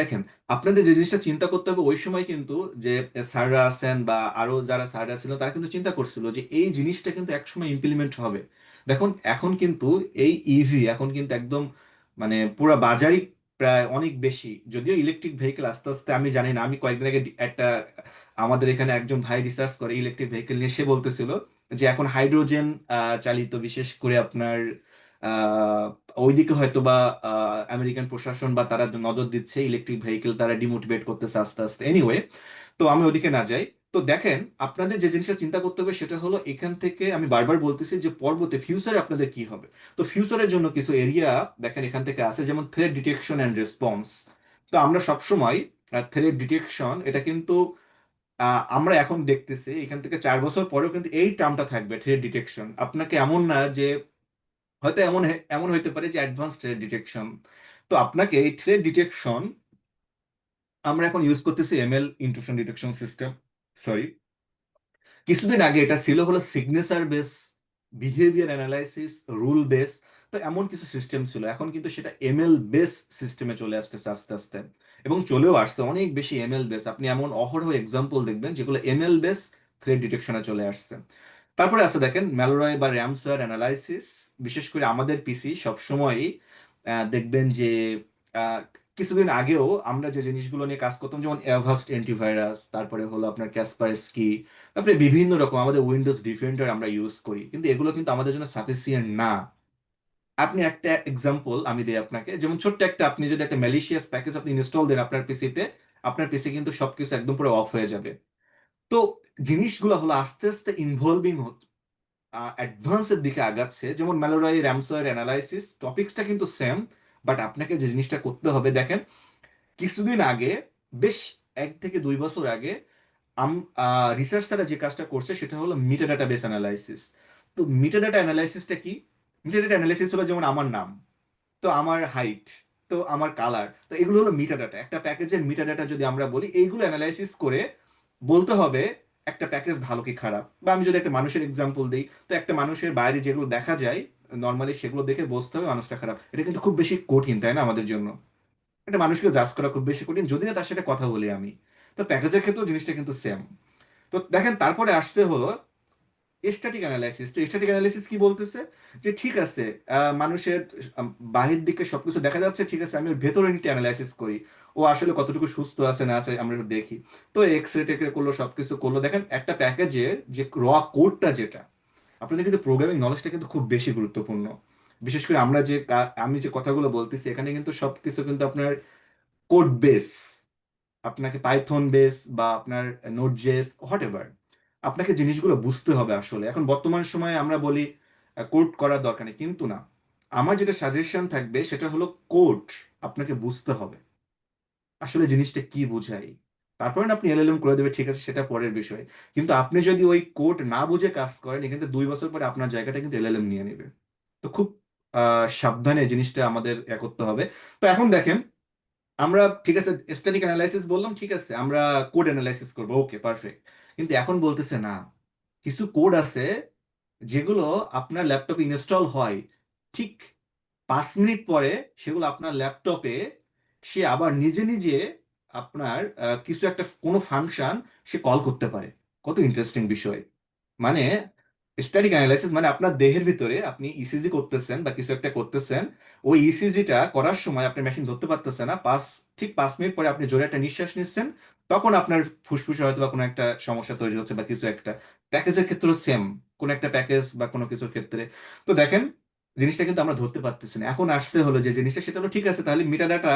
দেখেন, আপনাদের যে জিনিসটা চিন্তা করতে হবে ওই সময় কিন্তু, যে স্যাররা আছেন বা আরো যারা স্যাররা ছিল তারা কিন্তু চিন্তা করছিল যে এই জিনিসটা কিন্তু একসময় ইমপ্লিমেন্ট হবে। দেখুন এখন কিন্তু এই ইভি এখন কিন্তু একদম মানে পুরো বাজারই প্রায় অনেক বেশি, যদিও ইলেকট্রিক ভেহিকেল আস্তে আস্তে, আমি জানি না, আমি কয়েকদিন আগে একটা, আমাদের এখানে একজন ভাই রিসার্চ করে ইলেকট্রিক ভেহিকেল নিয়ে, সে বলতেছিল যে এখন হাইড্রোজেন চালিত, বিশেষ করে আপনার আহ ওইদিকে হয়তো বা আমেরিকান প্রশাসন বা তারা নজর দিচ্ছে, ইলেকট্রিক ভেহিকেল তারা ডিমোটিভেট করতেছে আস্তে আস্তে। এনিওয়ে, তো আমি ওদিকে না যাই। তো দেখেন, আপনাদের যে জিনিসটা চিন্তা করতে হবে সেটা হলো, এখান থেকে আমি বারবার বলতেছি যে পরবর্তী ফিউচারে আপনাদের কি হবে। তো ফিউচারের জন্য কিছু এরিয়া দেখেন এখান থেকে আছে, যেমন থ্রেট ডিটেকশন অ্যান্ড রেসপন্স। তো আমরা সবসময় থ্রেট ডিটেকশন, এটা কিন্তু আমরা এখন দেখতেছি এখান থেকে 4 বছর পরেও কিন্তু এই টার্মটা থাকবে, থ্রেট ডিটেকশন। আপনাকে এমন না যে, হয়তো এমন এমন হইতে পারে যে অ্যাডভান্স থ্রেট ডিটেকশন। তো আপনাকে এই থ্রেট ডিটেকশন, আমরা এখন ইউজ করতেছি ML, intrusion detection system, sorry. কিছুদিন আগে এটা ছিল হলো signature base, behaviour analysis, rule base. তো এমন কিছু সিস্টেম ছিল, এখন কিন্তু সেটা এমএল বেস সিস্টেমে চলে আসতেছে আস্তে আস্তে, এবং চলেও আসছে অনেক বেশি এমএল বেস। আপনি এমন অহরহ এক্সাম্পল দেখবেন যেগুলো এমএল বেস থ্রেট ডিটেকশনে চলে আসছে। তারপরে আছে দেখেন ম্যালওয়্যার বা র্যামসওয়্যার অ্যানালাইসিস। বিশেষ করে আমাদের পিসি সবসময়ই দেখবেন যে আহ, কিছুদিন আগেও আমরা যে জিনিসগুলো নিয়ে কাজ করতাম, যেমন অ্যাভাস্ট অ্যান্টিভাইরাস, তারপরে হলো আপনার ক্যাসপারস্কি, তারপরে বিভিন্ন রকম আমাদের উইন্ডোজ ডিফেন্ডার আমরা ইউজ করি, কিন্তু এগুলো কিন্তু আমাদের জন্য সাফিসিয়েন্ট না। আপনি একটা এক্সাম্পল আমি দিই আপনাকে, যেমন ছোট্ট একটা, আপনি যদি একটা ম্যালিশিয়াস প্যাকেজ আপনি ইনস্টল দেন আপনার পিসিতে, আপনার পিসি কিন্তু সবকিছু একদম পুরো অফ হয়ে যাবে। তো জিনিসগুলো হলো আস্তে আস্তে ইনভলভিং, অ্যাডভান্সের দিকে আগাচ্ছে। যেমন ম্যালওয়্যার, র্যামসওয়্যার অ্যানালাইসিস, টপিক্সটা কিন্তু সেম, বাট আপনাকে যে জিনিসটা করতে হবে, দেখেন কিছুদিন আগে, বেশ 1 থেকে 2 বছর আগে, রিসার্চাররা যে কাজটা করছে সেটা হলো মিটা ডাটাবেস অ্যানালাইসিস। তো মিটা ডাটা অ্যানালাইসিসটা কি? মিটা ডাটা অ্যানালাইসিস হলো, যেমন আমার নাম, তো আমার হাইট, তো আমার কালার, তো এগুলো হলো মিটা ডাটা। একটা প্যাকেজের মিটা ডাটা যদি আমরা বলি, এইগুলো অ্যানালাইসিস করে বলতে হবে একটা প্যাকেজ ভালো কি খারাপ। বা আমি যদি একটা মানুষের এক্সাম্পল দিই, তো একটা মানুষের বাইরে যেগুলো দেখা যায় নর্মালি, সেগুলো দেখে বুঝতে হবে মানুষটা খারাপ। এটা কিন্তু খুব বেশি কঠিন, তাই না আমাদের জন্য? একটা মানুষকে জাজ করা খুব বেশি কঠিন, যদি না তার সাথে কথা বলি আমি। তো প্যাকেজের ক্ষেত্রেও জিনিসটা কিন্তু সেম। তো দেখেন, তারপরে আসছে হলো স্ট্যাটিক অ্যানালাইসিস। তো স্ট্যাটিক অ্যানালাইসিস কি বলতেছে, যে ঠিক আছে, মানুষের বাহির দিকে সবকিছু দেখা যাচ্ছে, ঠিক আছে, আমি ওর ভেতরে নিতে অ্যানালাইসিস করি, ও আসলে কতটুকু সুস্থ আছে না আছে আমরা একটু দেখি। তো এক্স রে টেক রে করলো, সবকিছু করলো, দেখেন একটা প্যাকেজের যে র কোডটা যেটা, আপনাদের কিন্তু প্রোগ্রামিং নলেজটা কিন্তু খুব বেশি গুরুত্বপূর্ণ। বিশেষ করে আমরা যে আমি যে কথাগুলো বলতেছি এখানে কিন্তু সবকিছু কিন্তু আপনার কোড বেস, আপনাকে পাইথন বেস বা আপনার নোট জেএস হোয়াট এভার, আপনাকে জিনিসগুলো বুঝতে হবে। আসলে এখন বর্তমান সময়ে আমরা বলি কোড করার দরকার নেই, কিন্তু না, আমার যেটা সাজেশন থাকবে সেটা হলো কোড আপনাকে বুঝতে হবে আসলে জিনিসটা কি বোঝায়। তারপরে না আপনি এলএলএম করে দেবে, ঠিক আছে, সেটা পরের বিষয়। কিন্তু আপনি যদি ওই কোড না বুঝে কাজ করেন, এখানে 2 বছর পরে আপনার জায়গাটা কিন্তু এলএলএম নিয়ে নেবে। তো খুব সাবধানে জিনিসটা আমাদের করতে হবে। তো এখন দেখেন, আমরা ঠিক আছে স্ট্যাটিক অ্যানালাইসিস বললাম, ঠিক আছে আমরা কোড অ্যানালাইসিস করবো, ওকে পারফেক্ট। কিন্তু এখন বলতেছে না, কিছু কোড আছে যেগুলো আপনার ল্যাপটপে ইনস্টল হয়, ঠিক 5 মিনিট পরে সেগুলো আপনার ল্যাপটপে সে আবার নিজে নিজে আপনার কিছু একটা কোনো ফাংশন সে কল করতে পারে। কত ইন্টারেস্টিং বিষয়! মানে স্ট্যাটিক অ্যানালাইসিস মানে আপনার দেহের ভিতরে আপনি ইসিজি করতেছেন বা কিছু একটা করতেছেন, ওই ইসিজিটা করার সময় আপনার মেশিন ধরতে পারতেছে না, ঠিক 5 মিনিট পরে আপনি জোরে একটা নিঃশ্বাস নিচ্ছেন, তখন আপনার ফুসফুসে হয়তো বা কোনো একটা সমস্যা তৈরি হচ্ছে বা কিছু একটা। প্যাকেজের ক্ষেত্রেও সেম, কোনো একটা প্যাকেজ বা কোনো কিছুর ক্ষেত্রে। তো দেখেন, জিনিসটা কিন্তু আমরা ধরতে পারতেছি না। এখন আসছে হলো যে জিনিসটা, সেটা হলো ঠিক আছে, তাহলে মেটাডাটা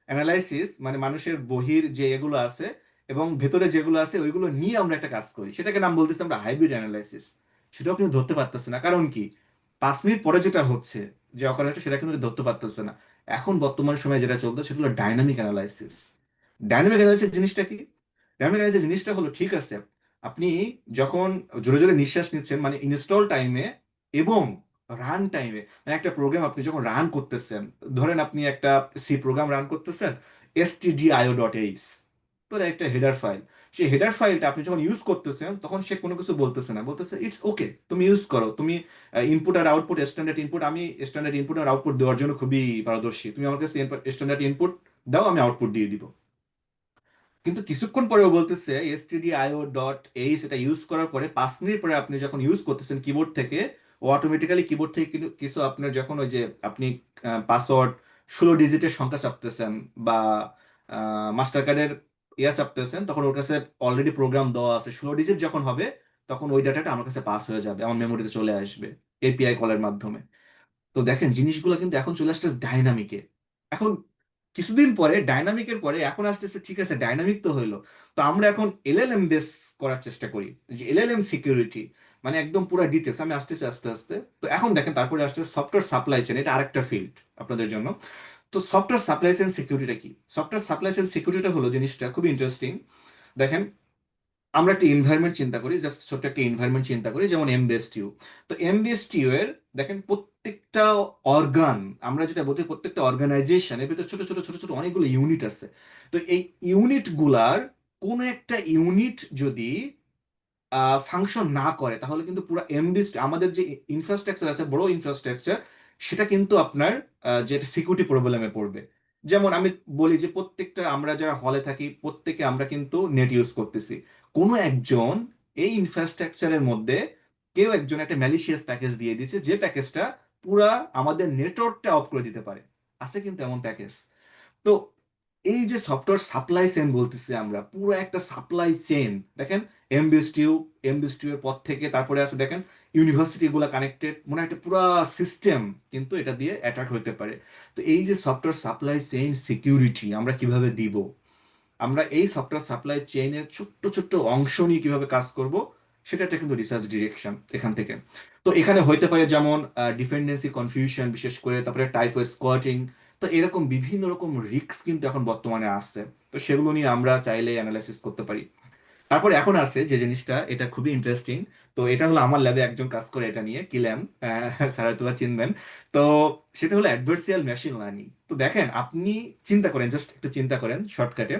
অ্যানালাইসিস মানে মানুষের বহির যে এগুলো আছে এবং ভেতরে যেগুলো আছে ওইগুলো নিয়ে আমরা একটা কাজ করি, সেটাকে নাম বলতেছি আমরা হাইব্রিড অ্যানালাইসিস। সেটাও কিন্তু ধরতে পারতেছে না, কারণ কি? 5 মিনিট পরে যেটা হচ্ছে, যে অকারেন্সটা, সেটা কিন্তু ধরতে পারতেছে না। এখন বর্তমান সময়ে যেটা চলছে সেটা হলো ডাইনামিক অ্যানালাইসিস। ডাইনামিক অ্যানালাইসিস জিনিসটা কি? ডাইনামিক অ্যানালাইসিস জিনিসটা হলো, ঠিক আছে, আপনি যখন জোরে জোরে নিঃশ্বাস নিচ্ছেন মানে ইনস্টল টাইমে এবং রান টাইমে, মানে একটা প্রোগ্রাম আপনি যখন রান করতেছেন, ধরেন আপনি একটা সি প্রোগ্রাম রান করতেছেন, stdio.h, তো একটা হেডার ফাইল। সেই হেডার ফাইলটা আপনি যখন ইউজ করতেছেন তখন সে কোনো কিছু বলতেছে না, বলতেছে ইটস ওকে, তুমি ইউজ করো, তুমি ইনপুট আর আউটপুট, স্ট্যান্ডার্ড ইনপুট, আমি স্ট্যান্ডার্ড ইনপুট আর আউটপুট দেওয়ার জন্য খুবই পারদর্শী, তুমি আমাকে স্ট্যান্ডার্ড ইনপুট দাও, আমি আউটপুট দিয়ে দিব। কিন্তু কিছুক্ষণ পরে ও বলতেছে stdio.h, এটা ইউজ করার পরে 5 মিনিট পরে আপনি যখন ইউজ করতেছেন কিবোর্ড থেকে, ও অটোমেটিক্যালি কিবোর্ড থেকে কিছু আপনার যখন ওই যে আপনি পাসওয়ার্ড 16 ডিজিটের সংখ্যা চাপতেছেন বা মাস্টার কার্ডের চাপতেছেন, তখন ওর কাছে অলরেডি প্রোগ্রাম দেওয়া আছে, 16 ডিজিট যখন হবে তখন ওই ডাটাটা আমার কাছে পাস হয়ে যাবে, আমার মেমোরিতে চলে আসবে এপিআই কলের মাধ্যমে। তো দেখেন জিনিসগুলো কিন্তু এখন চলে আসছে ডাইনামিকে। এখন কিছুদিন পরে ডাইনামিকের পরে এখন আসতেছে, ঠিক আছে ডাইনামিক তো হইলো, তো আমরা এখন এলএলএম বেস করার চেষ্টা করি, যে এলএলএম সিকিউরিটি, মানে একদম পুরো ডিটেলস আমি আসতেছি আস্তে আস্তে। তো এখন দেখেন তারপরে আসছে সফটওয়্যার সাপ্লাই চেন, এটা আরেকটা ফিল্ড আপনাদের জন্য। তো সফটওয়্যার সাপ্লাই চেন সিকিউরিটিটা কি? সফটওয়্যার সাপ্লাই চেন সিকিউরিটিটা হলো জিনিসটা খুবই ইন্টারেস্টিং। দেখেন, আমরা একটা এনভায়রনমেন্ট চিন্তা করি, জাস্ট ছোট্ট একটা এনভায়রনমেন্ট চিন্তা করি, যেমন এমবিএসটিউ। তো এমবিএসটিউ এর দেখেন প্রত্যেকটা অর্গান, আমরা যেটা বলতে প্রত্যেকটা অর্গানাইজেশন এর ভিতরে ছোট ছোট ছোট ছোট অনেকগুলো ইউনিট আছে। তো এই ইউনিট গুলার কোন একটা ইউনিট যদি ফাংশন না করে, তাহলে কিন্তু পুরো এমবিএস আমাদের যে ইনফ্রাস্ট্রাকচার আছে, বড় ইনফ্রাস্ট্রাকচার, সেটা কিন্তু আপনার যেটা সিকিউরিটি প্রবলেমে পড়বে। যেমন আমি বলি যে প্রত্যেকটা আমরা যারা হলে থাকি প্রত্যেকে আমরা কিন্তু নেট ইউজ করতেছি। কোনো একজন এই ইনফ্রাস্ট্রাকচারের মধ্যে কেউ একজন একটা ম্যালিশিয়াস প্যাকেজ দিয়ে দিয়েছে, যে প্যাকেজটা পুরা আমাদের নেটওয়ার্কটা অফ করে দিতে পারে। আছে কিন্তু এমন প্যাকেজ। তো এই যে সফটওয়্যার সাপ্লাই চেইন বলতেছি আমরা, পুরো একটা সাপ্লাই চেইন। দেখেন, এমবিএসটিউ, এমবিএসটিউ এর পর থেকে তারপরে আছে দেখেন ইউনিভার্সিটি গুলা কানেক্টেড, মনে হয় একটা পুরো সিস্টেম কিন্তু এটা দিয়ে অ্যাটাক হতে পারে। তো এই যে সফটওয়্যার সাপ্লাই চেইন সিকিউরিটি আমরা কিভাবে দিব, আমরা এই সফটওয়্যার সাপ্লাই চেইনের ছোট্ট ছোট্ট অংশ নিয়ে কিভাবে কাজ করব, সেটা একটা কিন্তু রিসার্চ ডিরেকশন এখান থেকে। তো এখানে হইতে পারে যেমন ডিপেন্ডেন্সি কনফিউশন, বিশেষ করে তারপরে টাইপো স্কোয়াটিং। তো এরকম বিভিন্ন রকম রিস্ক কিন্তু এখন বর্তমানে আসছে। তো সেগুলো নিয়ে আমরা চাইলে অ্যানালাইসিস করতে পারি। তারপর এখন আছে যে জিনিসটা, এটা খুবই ইন্টারেস্টিং। তো এটা হলো আমার ল্যাবে একজন কাজ করে এটা নিয়ে, কি ল্যাম, স্যার হয়তো বা চিনবেন। তো সেটা হলো অ্যাডভার্সিয়াল মেশিন লার্নিং। তো দেখেন, আপনি চিন্তা করেন, জাস্ট একটু চিন্তা করেন শর্টকাটে।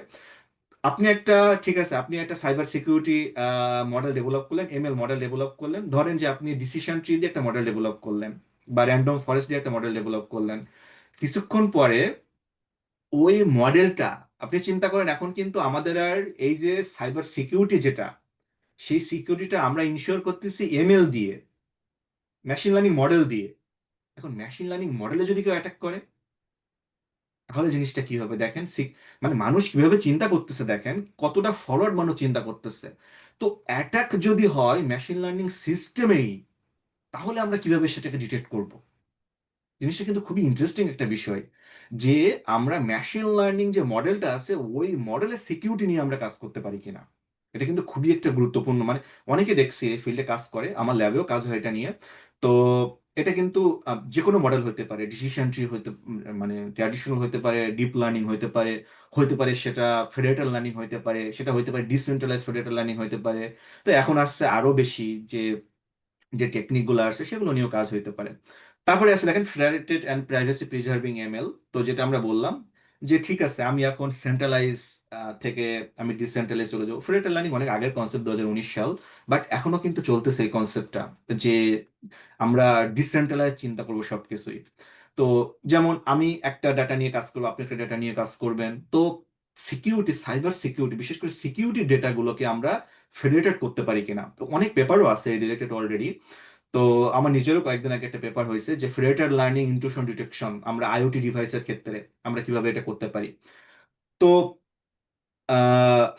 আপনি একটা, ঠিক আছে, আপনি একটা সাইবার সিকিউরিটি মডেল ডেভেলপ করলেন, এমএল মডেল ডেভেলপ করলেন, ধরেন যে আপনি ডিসিশন ট্রি দিয়ে একটা মডেল ডেভেলপ করলেন বা র্যান্ডম ফরেস্ট দিয়ে একটা মডেল ডেভেলপ করলেন। কিছুক্ষণ পরে ওই মডেলটা, আপনি চিন্তা করেন, এখন কিন্তু আমাদের আর এই যে সাইবার সিকিউরিটি যেটা, সেই সিকিউরিটিটা আমরা ইনশিওর করতেছি এমএল দিয়ে, মেশিন লার্নিং মডেল দিয়ে। এখন মেশিন লার্নিং মডেলে যদি কেউ অ্যাটাক করে, তাহলে জিনিসটা কি হবে দেখেন। মানে মানুষ কিভাবে চিন্তা করতেছে দেখেন, কতটা ফরওয়ার্ড মানুষ চিন্তা করতেছে। তো অ্যাটাক যদি হয় মেশিন লার্নিং সিস্টেমেই, তাহলে আমরা কিভাবে সেটাকে ডিটেক্ট করব? জিনিসটা কিন্তু খুবই ইন্টারেস্টিং একটা বিষয়, যে আমরা মেশিন লার্নিং যে মডেলটা আছে ওই মডেলের সিকিউরিটি নিয়ে আমরা কাজ করতে পারি কিনা। এটা কিন্তু খুবই একটা গুরুত্বপূর্ণ, মানে অনেকে দেখছি এই ফিল্ডে কাজ করে, আমার ল্যাবেও কাজ হয় এটা নিয়ে। তো এটা কিন্তু যে কোনো মডেল হতে পারে, ডিসিশন ট্রি হতে মানে ট্র্যাডিশনাল হতে পারে, ডিপ লার্নিং হতে পারে সেটা ফেডারেটাল লার্নিং হতে পারে, সেটা হতে পারে ডিসেন্ট্রালাইজ ফেডারেটাল লার্নিং হতে পারে। তো এখন আসছে আরো বেশি যে যে টেকনিক গুলো আসছে সেগুলো নিয়েও কাজ হইতে পারে। তারপরে আছে দেখেন federated and privacy preserving ML. তো যেটা আমরা বললাম যে ঠিক আছে আমি এখন সেন্ট্রালাইজ থেকে আমি ডিসেন্ট্রালাইজ চলে যাবো। ফেডারেটাল লার্নিং অনেক আগের কনসেপ্ট, 2019 সাল, বাট এখনো কিন্তু চলতেছে এই কনসেপ্টটা যে আমরা ডিসেন্ট্রালাইজ চিন্তা করবো সবকিছুই। তো যেমন আমি একটা ডাটা নিয়ে কাজ করবো, আপনি একটা ডাটা নিয়ে কাজ করবেন। তো সিকিউরিটি, সাইবার সিকিউরিটি, বিশেষ করে সিকিউরিটি ডেটাগুলোকে আমরা ফেডারেটেড করতে পারি কিনা। তো অনেক পেপারও আছে রিলেটেড অলরেডি। তো আমার নিজেরও কয়েকদিন আগে একটা পেপার হয়েছে যে ফেডারেটেড লার্নিং ইন্ট্রুশন ডিটেকশন আমরা আইওটি ডিভাইসের ক্ষেত্রে আমরা কিভাবে এটা করতে পারি। তো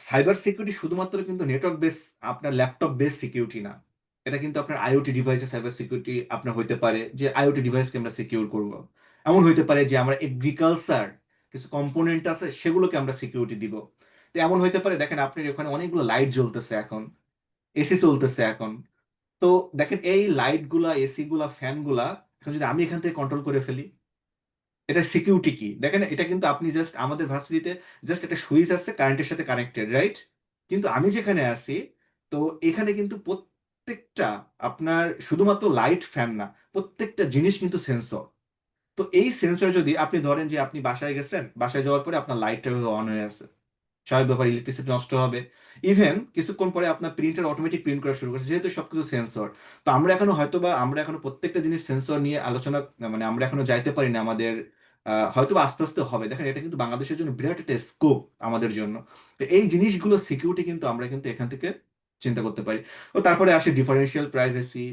সাইবার সিকিউরিটি শুধুমাত্র কিন্তু নেটওয়ার্ক বেস, আপনার ল্যাপটপ বেস সিকিউরিটি না। এটা কিন্তু আপনার আইওটি ডিভাইসে সাইবার সিকিউরিটি আপনার হইতে পারে যে আইওটি ডিভাইসকে আমরা সিকিউর করব। এমন হইতে পারে যে আমরা এগ্রিকালচার কিছু কম্পোনেন্ট আছে সেগুলোকে আমরা সিকিউরিটি দিব। তো এমন হইতে পারে দেখেন আপনার ওখানে অনেকগুলো লাইট জ্বলতেছে এখন, এসি চলতেছে এখন। তো দেখেন এই লাইট গুলা, এসি গুলা, ফ্যান গুলা এখন যদি আমি এখান থেকে কন্ট্রোল করে ফেলি, এটা সিকিউরিটি কি দেখেন। এটা কিন্তু আপনি জাস্ট আমাদের ভার্সিটিতে জাস্ট একটা সুইচ আছে কারেন্টের সাথে কানেক্টেড, রাইট? কিন্তু আমি যেখানে আছি, তো এখানে কিন্তু প্রত্যেকটা আপনার শুধুমাত্র লাইট ফ্যান না, প্রত্যেকটা জিনিস কিন্তু সেন্সর। তো এই সেন্সর যদি আপনি ধরেন যে আপনি বাসায় গেছেন, বাসায় যাওয়ার পরে আপনার লাইটটা অন হয়ে আছে, স্বাভাবিক ব্যাপার, ইলেকট্রিসিটি নষ্ট হবে। ইভেন কিছুক্ষণ পরে আপনার প্রিন্টার অটোমেটিক প্রিন্ট করা শুরু করছে, যেহেতু সবকিছু সেন্সর। তো আমরা এখনো প্রত্যেকটা জিনিস সেন্সর নিয়ে আলোচনা, মানে আমরা এখনো যাইতে পারি না আমাদের। হয়তো বা আস্তে আস্তে হবে। দেখেন এটা কিন্তু বাংলাদেশের জন্য বিরাট একটা স্কোপ আমাদের জন্য। তো এই জিনিসগুলো সিকিউরিটি কিন্তু আমরা কিন্তু এখান থেকে চিন্তা করতে পারি। তো তারপরে আসে ডিফারেন্সিয়াল প্রাইভেসি,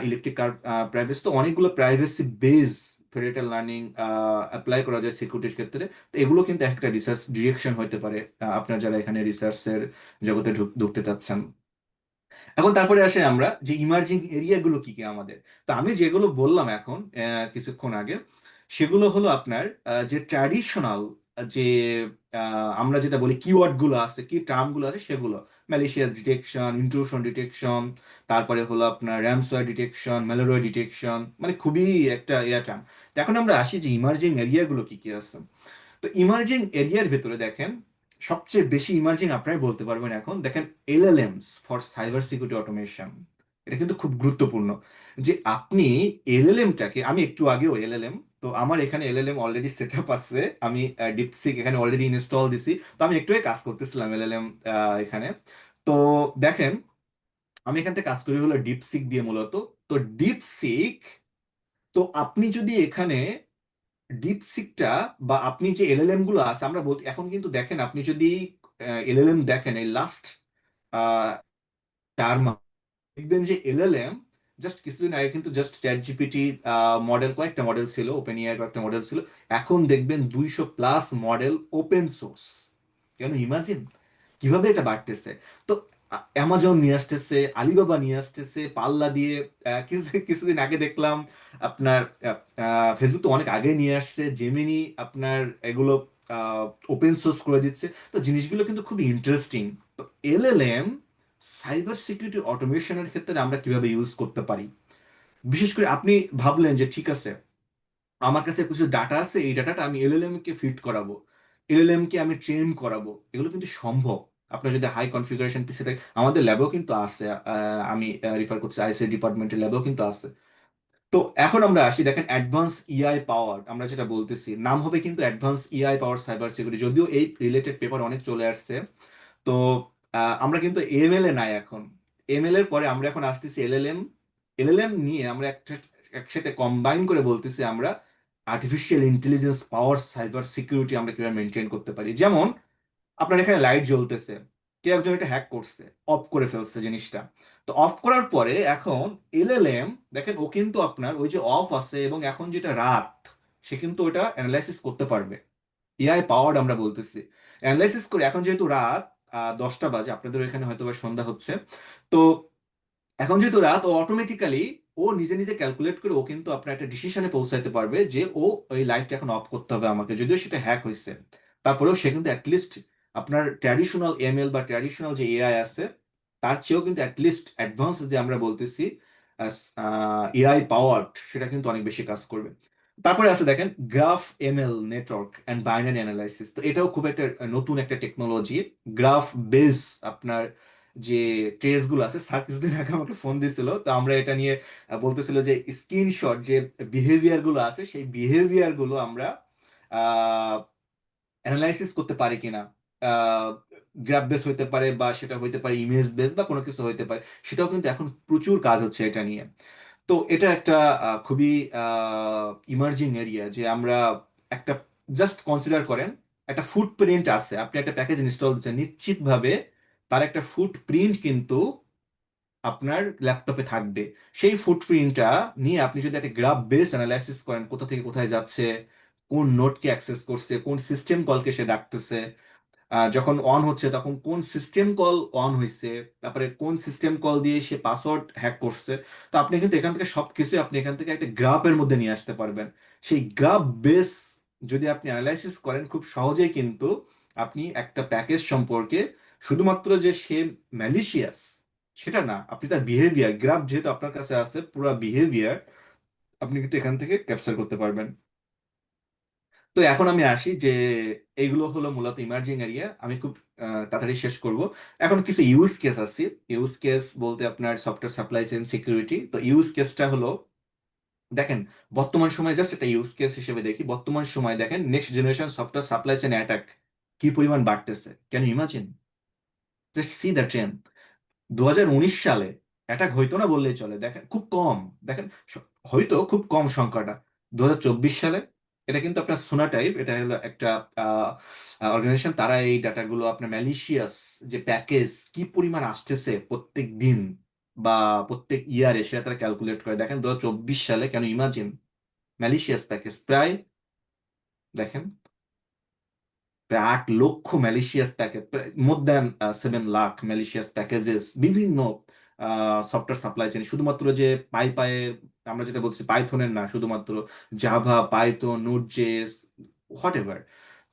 ইলেকট্রিক কার প্রাইভেসি। তো অনেকগুলো প্রাইভেসি বেস ফেডারেটাল লার্নিং অ্যাপ্লাই করা যায় সিকিউরিটির ক্ষেত্রে। তো এগুলো কিন্তু একটা রিসার্চ ডিরেকশন হতে পারে আপনার যারা এখানে রিসার্চের জগতে ঢুকতে চাচ্ছেন। এখন তারপরে আসে আমরা যে ইমার্জিং এরিয়াগুলো কি কি আমাদের। তো আমি যেগুলো বললাম এখন কিছুক্ষণ আগে, সেগুলো হলো আপনার যে ট্র্যাডিশনাল যে আমরা যেটা বলি কিওয়ার্ড গুলো আছে, কি টার্ম গুলো আছে সেগুলো, ম্যালিশিয়াস ডিটেকশন, ইন্ট্রুশন ডিটেকশন, তারপরে হলো আপনার র্যামসওয়্যার ডিটেকশন, ম্যালওয়্যার ডিটেকশন, মানে খুবই একটা ইয়া টার্ম। তো এখন আমরা আসি যে ইমার্জিং এরিয়াগুলো কি কি আছে। তো ইমার্জিং এরিয়ার ভেতরে দেখেন সবচেয়ে বেশি ইমার্জিং আপনারাই বলতে পারবেন এখন, দেখেন এলএলএমস ফর সাইবার সিকিউরিটি অটোমেশন। এটা কিন্তু খুব গুরুত্বপূর্ণ যে আপনি এলএলএমটাকে, আমি একটু আগেও এলএলএম, তো আমার এখানে এলএলএম অলরেডি সেট আপ আছে, আমি ডিপসিক এখানে অলরেডি ইনস্টল দিছি। তো আমি একটু কাজ করতেছিলাম এলএলএম এখানে। তো দেখেন আমি এখান থেকে কাজ করি হলো ডিপসিক দিয়ে মূলত। তো ডিপসিক, তো আপনি যদি এখানে ডিপসিকটা বা আপনি যে এলএলএম গুলো আছে আমরা বলতে, এখন কিন্তু দেখেন আপনি যদি এলএলএম দেখেন এই লাস্ট 4 মাস, দেখবেন যে এলএলএম জাস্ট কিছুদিন আগে কিন্তু জাস্ট চ্যাট জিপিটি মডেল, কয়েকটা মডেল ছিল, ওপেন এআই কয়েকটা মডেল ছিল, এখন দেখবেন 200+ মডেল ওপেন সোর্স। কেন, ইমাজিন কিভাবে এটা বাড়তেছে। তো অ্যামাজন নিয়ে আসতেছে, আলিবাবা নিয়ে আসতেছে পাল্লা দিয়ে। কিছুদিন কিছুদিন আগে দেখলাম আপনার ফেসবুক তো অনেক আগে নিয়ে আসছে জেমিনি, আপনার এগুলো ওপেন সোর্স করে দিচ্ছে। তো জিনিসগুলো কিন্তু খুবই ইন্টারেস্টিং। তো এলএলএম সাইবার সিকিউরিটি অটোমেশনের ক্ষেত্রে আমরা কিভাবে ইউজ করতে পারি। বিশেষ করে আপনি ভাবলেন যে ঠিক আছে আমার কাছে কিছু ডাটা আছে, এই ডাটাটা আমি এলএলএম কে ফিট করাবো, এলএলএম কে আমি ট্রেন করাবো, এগুলো কিন্তু সম্ভব। আপনার যদি হাই কনফিগারেশন পিসি থাকে, আমাদের ল্যাবেও কিন্তু আছে। আমি রিফার করছি আইসি ডিপার্টমেন্টের ল্যাবেও কিন্তু আছে। তো এখন আমরা আসি দেখেন অ্যাডভান্স ইআই পাওয়ার, আমরা যেটা বলতেছি নাম হবে কিন্তু অ্যাডভান্স ইআই পাওয়ার সাইবার সিকিউরিটি, যদিও এই রিলেটেড পেপার অনেক চলে আসছে। তো আমরা কিন্তু এমএল এ নাই এখন। এমএল এর পরে আমরা এখন আসতেছি এলএলএম। এলএলএম নিয়ে আমরা একসাথে কম্বাইন করে বলতেছি আমরা আর্টিফিশিয়াল ইন্টেলিজেন্স পাওয়ার সাইবার সিকিউরিটি আমরা কিভাবে মেনটেন করতে পারি। যেমন আপনার এখানে লাইট জ্বলতেছে, কেউ একজন এটা হ্যাক করছে, অফ করে ফেলছে জিনিসটা। তো অফ করার পরে এখন এলএলএম দেখেন ও কিন্তু আপনার ওই যে অফ আছে এবং এখন যেটা রাত, সে কিন্তু ওটা অ্যানালাইসিস করতে পারবে। এআই পাওয়ার্ড আমরা বলতেছি। অ্যানালাইসিস করে এখন যেহেতু রাত 10টা বাজে, আপনাদের এখানে হয়তো বা সন্ধ্যা হচ্ছে। তো এখন যেহেতু রাত, ও অটোমেটিক্যালি ও নিজে নিজে ক্যালকুলেট করে ও কিন্তু আপনার একটা ডিসিশনে পৌঁছাতে পারবে যে ও ওই লাইটটা এখন অফ করতে হবে আমাকে, যদিও সেটা হ্যাক হয়েছে। তারপরেও সে কিন্তু অ্যাটলিস্ট আপনার ট্র্যাডিশনাল এমএল বা ট্র্যাডিশনাল যে এআই আছে তার চেয়েও কিন্তু অ্যাটলিস্ট অ্যাডভান্স যে আমরা বলতেছি এআই পাওয়ার্ড, সেটা কিন্তু অনেক বেশি কাজ করবে। তারপরে আছে দেখেন graph ML network and binary analysis. তো এটাও খুব একটা নতুন একটা টেকনোলজি। গ্রাফ বেস আপনার যে ট্রেস গুলো আছে, স্যার কিছুদিন আগে আমাকে ফোন দিছিল, তো আমরা এটা নিয়ে বলতেছিল যে স্ক্রিনশট যে বিহেভিয়ার গুলো আছে, সেই বিহেভিয়ার গুলো আমরা অ্যানালাইসিস করতে পারি কিনা। গ্রাফ বেস হইতে পারে, বা সেটা হইতে পারে ইমেজ বেস, বা কোনো কিছু হইতে পারে। সেটাও কিন্তু এখন প্রচুর কাজ হচ্ছে এটা নিয়ে। তো এটা একটা খুবই ইমার্জিং এরিয়া, যে আমরা একটা, জাস্ট কনসিডার করেন একটা ফুটপ্রিন্ট আছে, আপনি একটা প্যাকেজ ইনস্টল দিচ্ছেন, নিশ্চিতভাবে তার একটা ফুটপ্রিন্ট কিন্তু আপনার ল্যাপটপে থাকবে। সেই ফুটপ্রিন্টটা নিয়ে আপনি যদি একটা গ্রাফ বেস অ্যানালাইসিস করেন, কোথা থেকে কোথায় যাচ্ছে, কোন নোডকে অ্যাক্সেস করছে, কোন সিস্টেম কলকে সে ডাকতেছে, যখন অন হচ্ছে তখন কোন সিস্টেম কল অন হয়েছে, তারপরে কোন সিস্টেম কল দিয়ে সে পাসওয়ার্ড হ্যাক করছে। তো আপনি কিন্তু এখান থেকে সবকিছু আপনি এখান থেকে একটা গ্রাফের মধ্যে নিয়ে আসতে পারবেন। সেই গ্রাফ বেস যদি আপনি অ্যানালাইসিস করেন, খুব সহজেই কিন্তু আপনি একটা প্যাকেজ সম্পর্কে, শুধুমাত্র যে সে ম্যালিশিয়াস সেটা না, আপনি তার বিহেভিয়ার, গ্রাফ যেহেতু আপনার কাছে আছে, পুরো বিহেভিয়ার আপনি কিন্তু এখান থেকে ক্যাপচার করতে পারবেন। তো এখন আমি আসি যে এইগুলো হলো মূলত ইমার্জিং এরিয়া, আমি খুব তাড়াতাড়ি শেষ করব। এখন কিছু ইউজ কেস আছে। ইউজ কেস বলতে আপনার সফটওয়্যার সাপ্লাই চেইন সিকিউরিটি। তো ইউজ কেসটা হলো, দেখেন বর্তমান সময়ে, জাস্ট একটা ইউজ কেস হিসেবে দেখি, বর্তমান সময় দেখেন next generation software supply chain attack কি পরিমাণ বাড়তেছে। Can you imagine? Just see the trend. 2019 সালে অ্যাটাক হইতো না বললেই চলে, দেখেন খুব কম। দেখেন হয়তো খুব কম সংখ্যাটা। 2024 সালে, এটা কিন্তু আপনার সোনা টাইপ, এটা হলো একটা অর্গানাইজেশন, তারা এই ডাটাগুলো আপনার ম্যালিশিয়াস যে প্যাকেজ কি পরিমাণ আসতেছে প্রত্যেক দিন বা প্রত্যেক ইয়ারে, সেটা তারা ক্যালকুলেট করে। দেখেন 2024 সালে, কেন ইমাজিন, ম্যালিশিয়াস প্যাকেজ প্রায়, দেখেন প্রায় 8 লক্ষ malicious package, more than 7 lakh malicious packages বিভিন্ন সফটওয়্যার সাপ্লাই চেন। শুধুমাত্র যে পায়ে আমরা যেটা বলছি পাইথনের না, শুধুমাত্র Java, Python, node JS, what ever.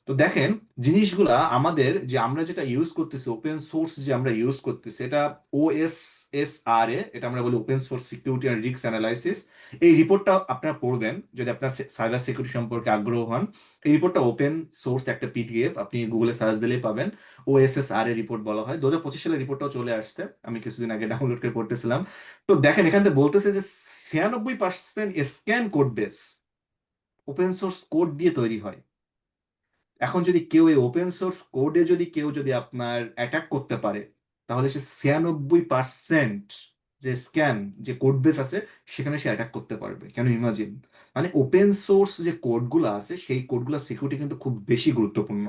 তো দেখেন জিনিসগুলা আমাদের, যে আমরা যেটা ইউজ করতেছি, ওপেন সোর্স যে আমরা ইউজ করতেছি, এটা OSSRA, এটা আমরা বলি open source security and risk analysis. এই রিপোর্টটা আপনারা পড়বেন যদি আপনার সাইবার সিকিউরিটি সম্পর্কে আগ্রহ হন। এই রিপোর্টটা ওপেন সোর্স একটা পিডিএফ, আপনি গুগলে সার্চ দিলেই পাবেন। OSSRA রিপোর্ট বলা হয়। 2025 সালের রিপোর্টটাও চলে আসছে, আমি কিছুদিন আগে ডাউনলোড করে পড়তেছিলাম। তো দেখেন এখান থেকে বলতেছে যে 96% scan code base open source code দিয়ে তৈরি হয়। এখন যদি কেউ এই ওপেন সোর্স কোডে যদি কেউ যদি আপনার অ্যাটাক করতে পারে, তাহলে সে 96% যে স্ক্যান, যে কোড বেস আছে, সেখানে সে অ্যাটাক করতে পারবে। কেন ইমাজিন? মানে ওপেন সোর্স যে কোডগুলো আছে, সেই কোডগুলো সিকিউরিটি কিন্তু খুব বেশি গুরুত্বপূর্ণ।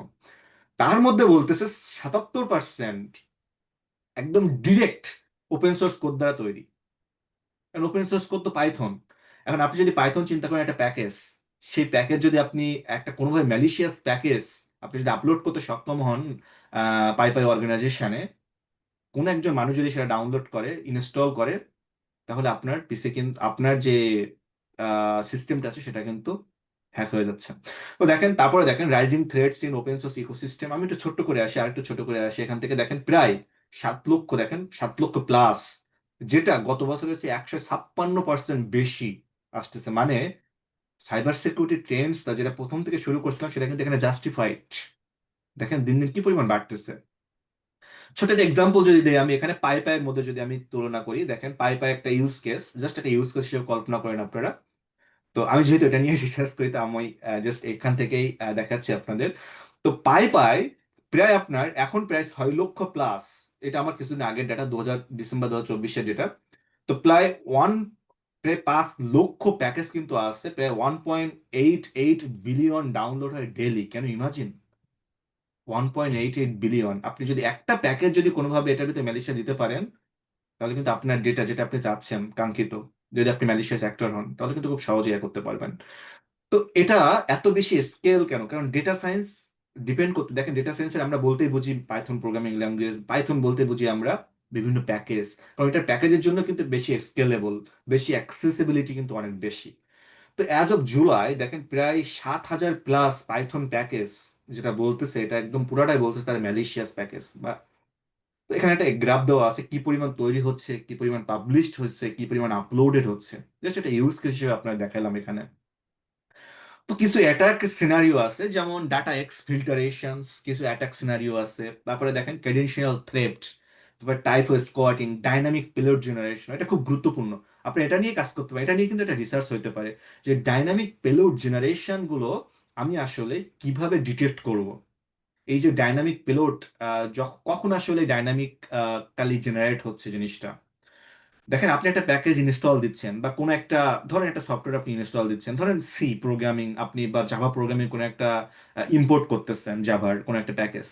তার মধ্যে বলতেছে 77% একদম ডিরেক্ট ওপেন সোর্স কোড দ্বারা তৈরি। কারণ ওপেন সোর্স কোড তো পাইথন। এখন আপনি যদি পাইথন চিন্তা করেন একটা প্যাকেজ, সেই প্যাকেজ যদি আপনি একটা কোনোভাবে ম্যালিশিয়াস প্যাকেজ আপনি যদি আপলোড করতে সক্ষম হন পাই অর্গানাইজেশনে, কোন একজন মানুষ যদি সেটা ডাউনলোড করে, ইনস্টল করে, তাহলে আপনার পিসি কিন্তু, আপনার যে সিস্টেমটা আছে সেটা কিন্তু হ্যাক হয়ে যাচ্ছে। তো দেখেন, তারপরে দেখেন rising threats in open source ecosystem. আমি একটু ছোট্ট করে আসি, আর একটু ছোট করে আসি। এখান থেকে দেখেন প্রায় 7 লক্ষ, দেখেন 7 লক্ষ প্লাস, যেটা গত বছর হচ্ছে 156% বেশি আসতেছে। মানে সাইবার সিকিউরিটি ট্রেন্ডস যেটা প্রথম থেকে শুরু করছিলাম, সেটা কিন্তু এখানে জাস্টিফাইড। দেখেন দিন দিন কি পরিমাণ বাড়তেছে। ছোট একটা এক্সাম্পল যদি দেই, আমি এখানে পাইয়ের মধ্যে যদি আমি তুলনা করি, দেখেন পাই একটা ইউজ কেস, জাস্ট একটা ইউজ কেস হিসেবে কল্পনা করেন আপনারা। তো আমি যেহেতু এটা নিয়ে রিসার্চ করি, তো আমি জাস্ট এখান থেকেই দেখাচ্ছি আপনাদের। তো পাই প্রায় আপনার এখন প্রায় 6 লক্ষ প্লাস। এটা আমার কিছুদিন আগের ডাটা, ডিসেম্বর 2024-এর ডেটা। তো প্রায় 5 লক্ষ প্যাকেজ কিন্তু আছে, প্রায় 1.88 বিলিয়ন ডাউনলোড হয় ডেইলি। কেন ইমাজিন? 1.88 বিলিয়ন। আপনি যদি একটা প্যাকেজ যদি কোনোভাবে এটার ভিতরে ম্যালিশিয়া দিতে পারেন, তাহলে কিন্তু আপনার ডেটা যেটা আপনি চাচ্ছেন কাঙ্ক্ষিত, যদি আপনি ম্যালিশিয়াস অ্যাক্টর হন, তাহলে কিন্তু খুব সহজেই ইয়ে করতে পারবেন। তো এটা এত বেশি স্কেল কেন? কারণ ডেটা সায়েন্স ডিপেন্ড করতে, দেখেন ডেটা সায়েন্সের আমরা বলতেই বুঝি পাইথন প্রোগ্রামিং ল্যাঙ্গুয়েজ, পাইথন বলতে বুঝি আমরা বিভিন্ন প্যাকেজ। কারণ এটা প্যাকেজের জন্য কিন্তু বেশি স্কেলেবল, বেশি অ্যাক্সেসিবিলিটি কিন্তু অনেক বেশি। তো অ্যাজ অফ জুলাই দেখেন প্রায় 7,000 প্লাস পাইথন প্যাকেজ, যেটা বলতেছে এটা একদম পুরাটাই বলতেছে তার ম্যালিশিয়াস প্যাকেজ। বা তো এখানে একটা গ্রাফ দেওয়া আছে কি পরিমাণ তৈরি হচ্ছে, কি পরিমাণ পাবলিশড হচ্ছে, কি পরিমাণ আপলোডেড হচ্ছে। জাস্ট এটা ইউজ কেস হিসেবে আপনার দেখালাম এখানে। তো কিছু অ্যাটাক সিনারিও আছে, যেমন ডাটা এক্সফিল্টারেশনস, কিছু অ্যাটাক সিনারিও আছে। তারপরে দেখেন ক্রেডেনশিয়াল থ্রেফট, তারপর type squatting, dynamic payload generation, এটা খুব গুরুত্বপূর্ণ। আপনি এটা নিয়ে কাজ করতে পারেন, এটা নিয়ে কিন্তু একটা রিসার্চ হতে পারে যে ডাইনামিক পেলোড জেনারেশন গুলো আমি আসলে কিভাবে ডিটেক্ট করব। এই যে ডাইনামিক পেলোড কখন আসলে ডাইনামিক কালি জেনারেট হচ্ছে জিনিসটা। দেখেন আপনি একটা প্যাকেজ ইনস্টল দিচ্ছেন বা কোনো একটা, ধরেন একটা সফটওয়্যার আপনি ইনস্টল দিচ্ছেন, ধরেন সি প্রোগ্রামিং আপনি বা জাভা প্রোগ্রামিং কোনো একটা ইম্পোর্ট করতেছেন, জাভার কোনো একটা প্যাকেজ।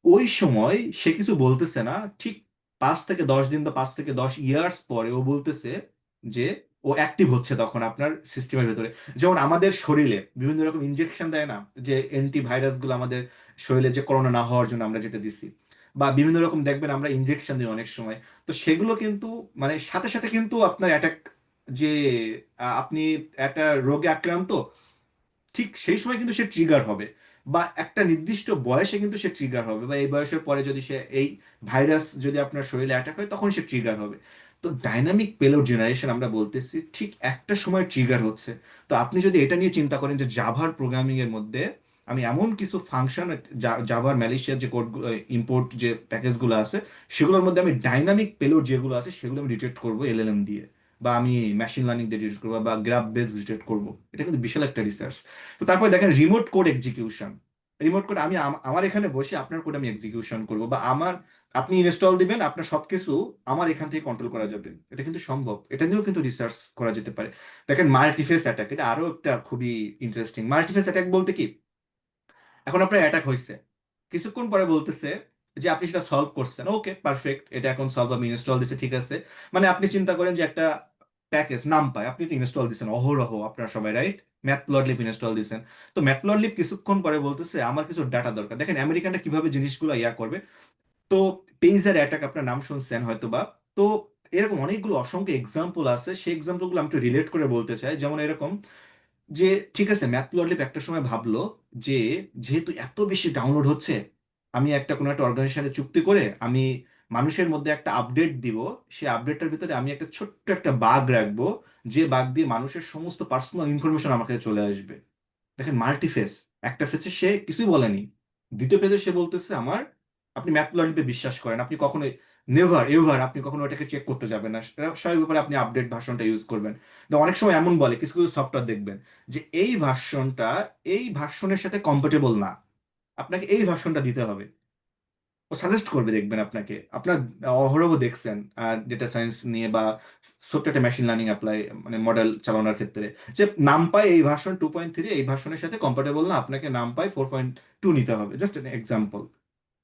ওই সময় সে কিছু বলতেছে না, ঠিক 5 থেকে 10 দিন বা 5 থেকে 10 ইয়ার্স পরে ও বলতেছে যে ও অ্যাক্টিভ হচ্ছে তখন আপনার সিস্টেমের ভেতরে। যেমন আমাদের শরীরে বিভিন্ন রকম ইনজেকশন দেয় না, যে অ্যান্টিভাইরাস গুলো আমাদের শরীরে, যে করোনা না হওয়ার জন্য আমরা যেটা দিছি, বা বিভিন্ন রকম দেখবেন আমরা ইনজেকশন দিই অনেক সময়। তো সেগুলো কিন্তু মানে সাথে সাথে কিন্তু আপনার অ্যাটাক, যে আপনি একটা রোগে আক্রান্ত, ঠিক সেই সময় কিন্তু সে ট্রিগার হবে, বা একটা নির্দিষ্ট বয়সে কিন্তু সে ট্রিগার হবে, বা এই বয়সের পরে যদি সে এই ভাইরাস যদি আপনার শরীরে অ্যাটাক হয় তখন সে ট্রিগার হবে। তো ডাইনামিক পেলোড জেনারেশন আমরা বলতেছি ঠিক একটা সময় ট্রিগার হচ্ছে। তো আপনি যদি এটা নিয়ে চিন্তা করেন যে জাভার প্রোগ্রামিং এর মধ্যে আমি এমন কিছু ফাংশন, জাভার ম্যালিশিয়াস যে কোড, ইম্পোর্ট যে প্যাকেজগুলো আছে, সেগুলোর মধ্যে আমি ডাইনামিক পেলোড যেগুলো আছে সেগুলো আমি ডিটেক্ট করবো এলএলএম দিয়ে, বা আমি মেশিন লার্নিং দিয়ে ডিটেক্ট করবো, বা গ্রাফ বেস ডিটেক্ট করবো। এটা কিন্তু বিশাল একটা রিসার্চ। তো তারপরে দেখেন remote code execution. Remote code আমি আমার এখানে বসে আপনার কোড আমি এক্সিকিউশন করবো, বা আমার, আপনি ইনস্টল দিবেন, আপনার সবকিছু আমার এখান থেকে কন্ট্রোল করা যাবে। এটা কিন্তু সম্ভব, এটা নিয়েও কিন্তু রিসার্চ করা যেতে পারে। দেখেন মাল্টিফেস অ্যাটাক, এটা আরো একটা খুবই ইন্টারেস্টিং। মাল্টিফেস অ্যাটাক বলতে কি, এখন আপনার অ্যাটাক হয়েছে, কিছুক্ষণ পরে বলতেছে যে আপনি সেটা সলভ করছেন, ওকে পারফেক্ট, এটা এখন সলভ, আমি ইনস্টল দিচ্ছি, ঠিক আছে। মানে আপনি চিন্তা করেন যে একটা প্যাকেজ নাম পায়, আপনি তো ইনস্টল দিচ্ছেন অহরহ আপনারা সবাই, রাইট? ম্যাটপ্লটলিব ইনস্টল দিচ্ছেন। তো ম্যাটপ্লটলিব কিছুক্ষণ পরে বলতেছে আমার কিছু ডাটা দরকার। দেখেন আমেরিকানরা কিভাবে জিনিসগুলো ইয়া করবে। তো পেইজার অ্যাটাক আপনার নাম শুনছেন হয়তো বা। তো এরকম অনেকগুলো অসংখ্য এক্সাম্পল আছে, সেই এক্সাম্পলগুলো আমি একটু রিলেট করে বলতে চাই। যেমন এরকম যে ঠিক আছে, ম্যাথপ্লটলিব একটা সময় ভাবলো যে যেহেতু এত বেশি ডাউনলোড হচ্ছে, আমি একটা কোনো একটা অর্গানাইজেশনে চুক্তি করে আমি মানুষের মধ্যে একটা আপডেট দিব, সেই আপডেটটার ভিতরে আমি একটা ছোট্ট একটা বাগ রাখবো, যে বাগ দিয়ে মানুষের সমস্ত পার্সোনাল ইনফরমেশন আমার কাছে চলে আসবে। দেখেন মাল্টিফেস, একটা ফেসে সে কিছুই বলেনি, দ্বিতীয় ফেজে সে বলতেছে আমার, আপনি ম্যাথপ্লটলিবে বিশ্বাস করেন, আপনি কখনোই, নেভার এভার আপনি কখনো ওটাকে চেক করতে যাবেন না, সেটা স্বাভাবিক ব্যাপারে আপনি আপডেট ভার্সনটা ইউজ করবেন। তো অনেক সময় এমন বলে কিছু কিছু সফটওয়্যার দেখবেন যে এই ভার্সনটা এই ভার্সনের সাথে কম্পাটেবল না, আপনাকে এই ভার্সনটা দিতে হবে। ও সাজেস্ট করবে, দেখবেন আপনাকে, আপনার অহরহ দেখছেন ডেটা সায়েন্স নিয়ে বা ছোট্ট একটা মেশিন লার্নিং অ্যাপ্লাই মানে মডেল চালানোর ক্ষেত্রে, যে নাম পাই এই ভার্সন 2.3 এই ভার্সনের সাথে কম্পাটেবল না, আপনাকে নাম পাই 4.2 নিতে হবে, জাস্ট এন এক্সাম্পল।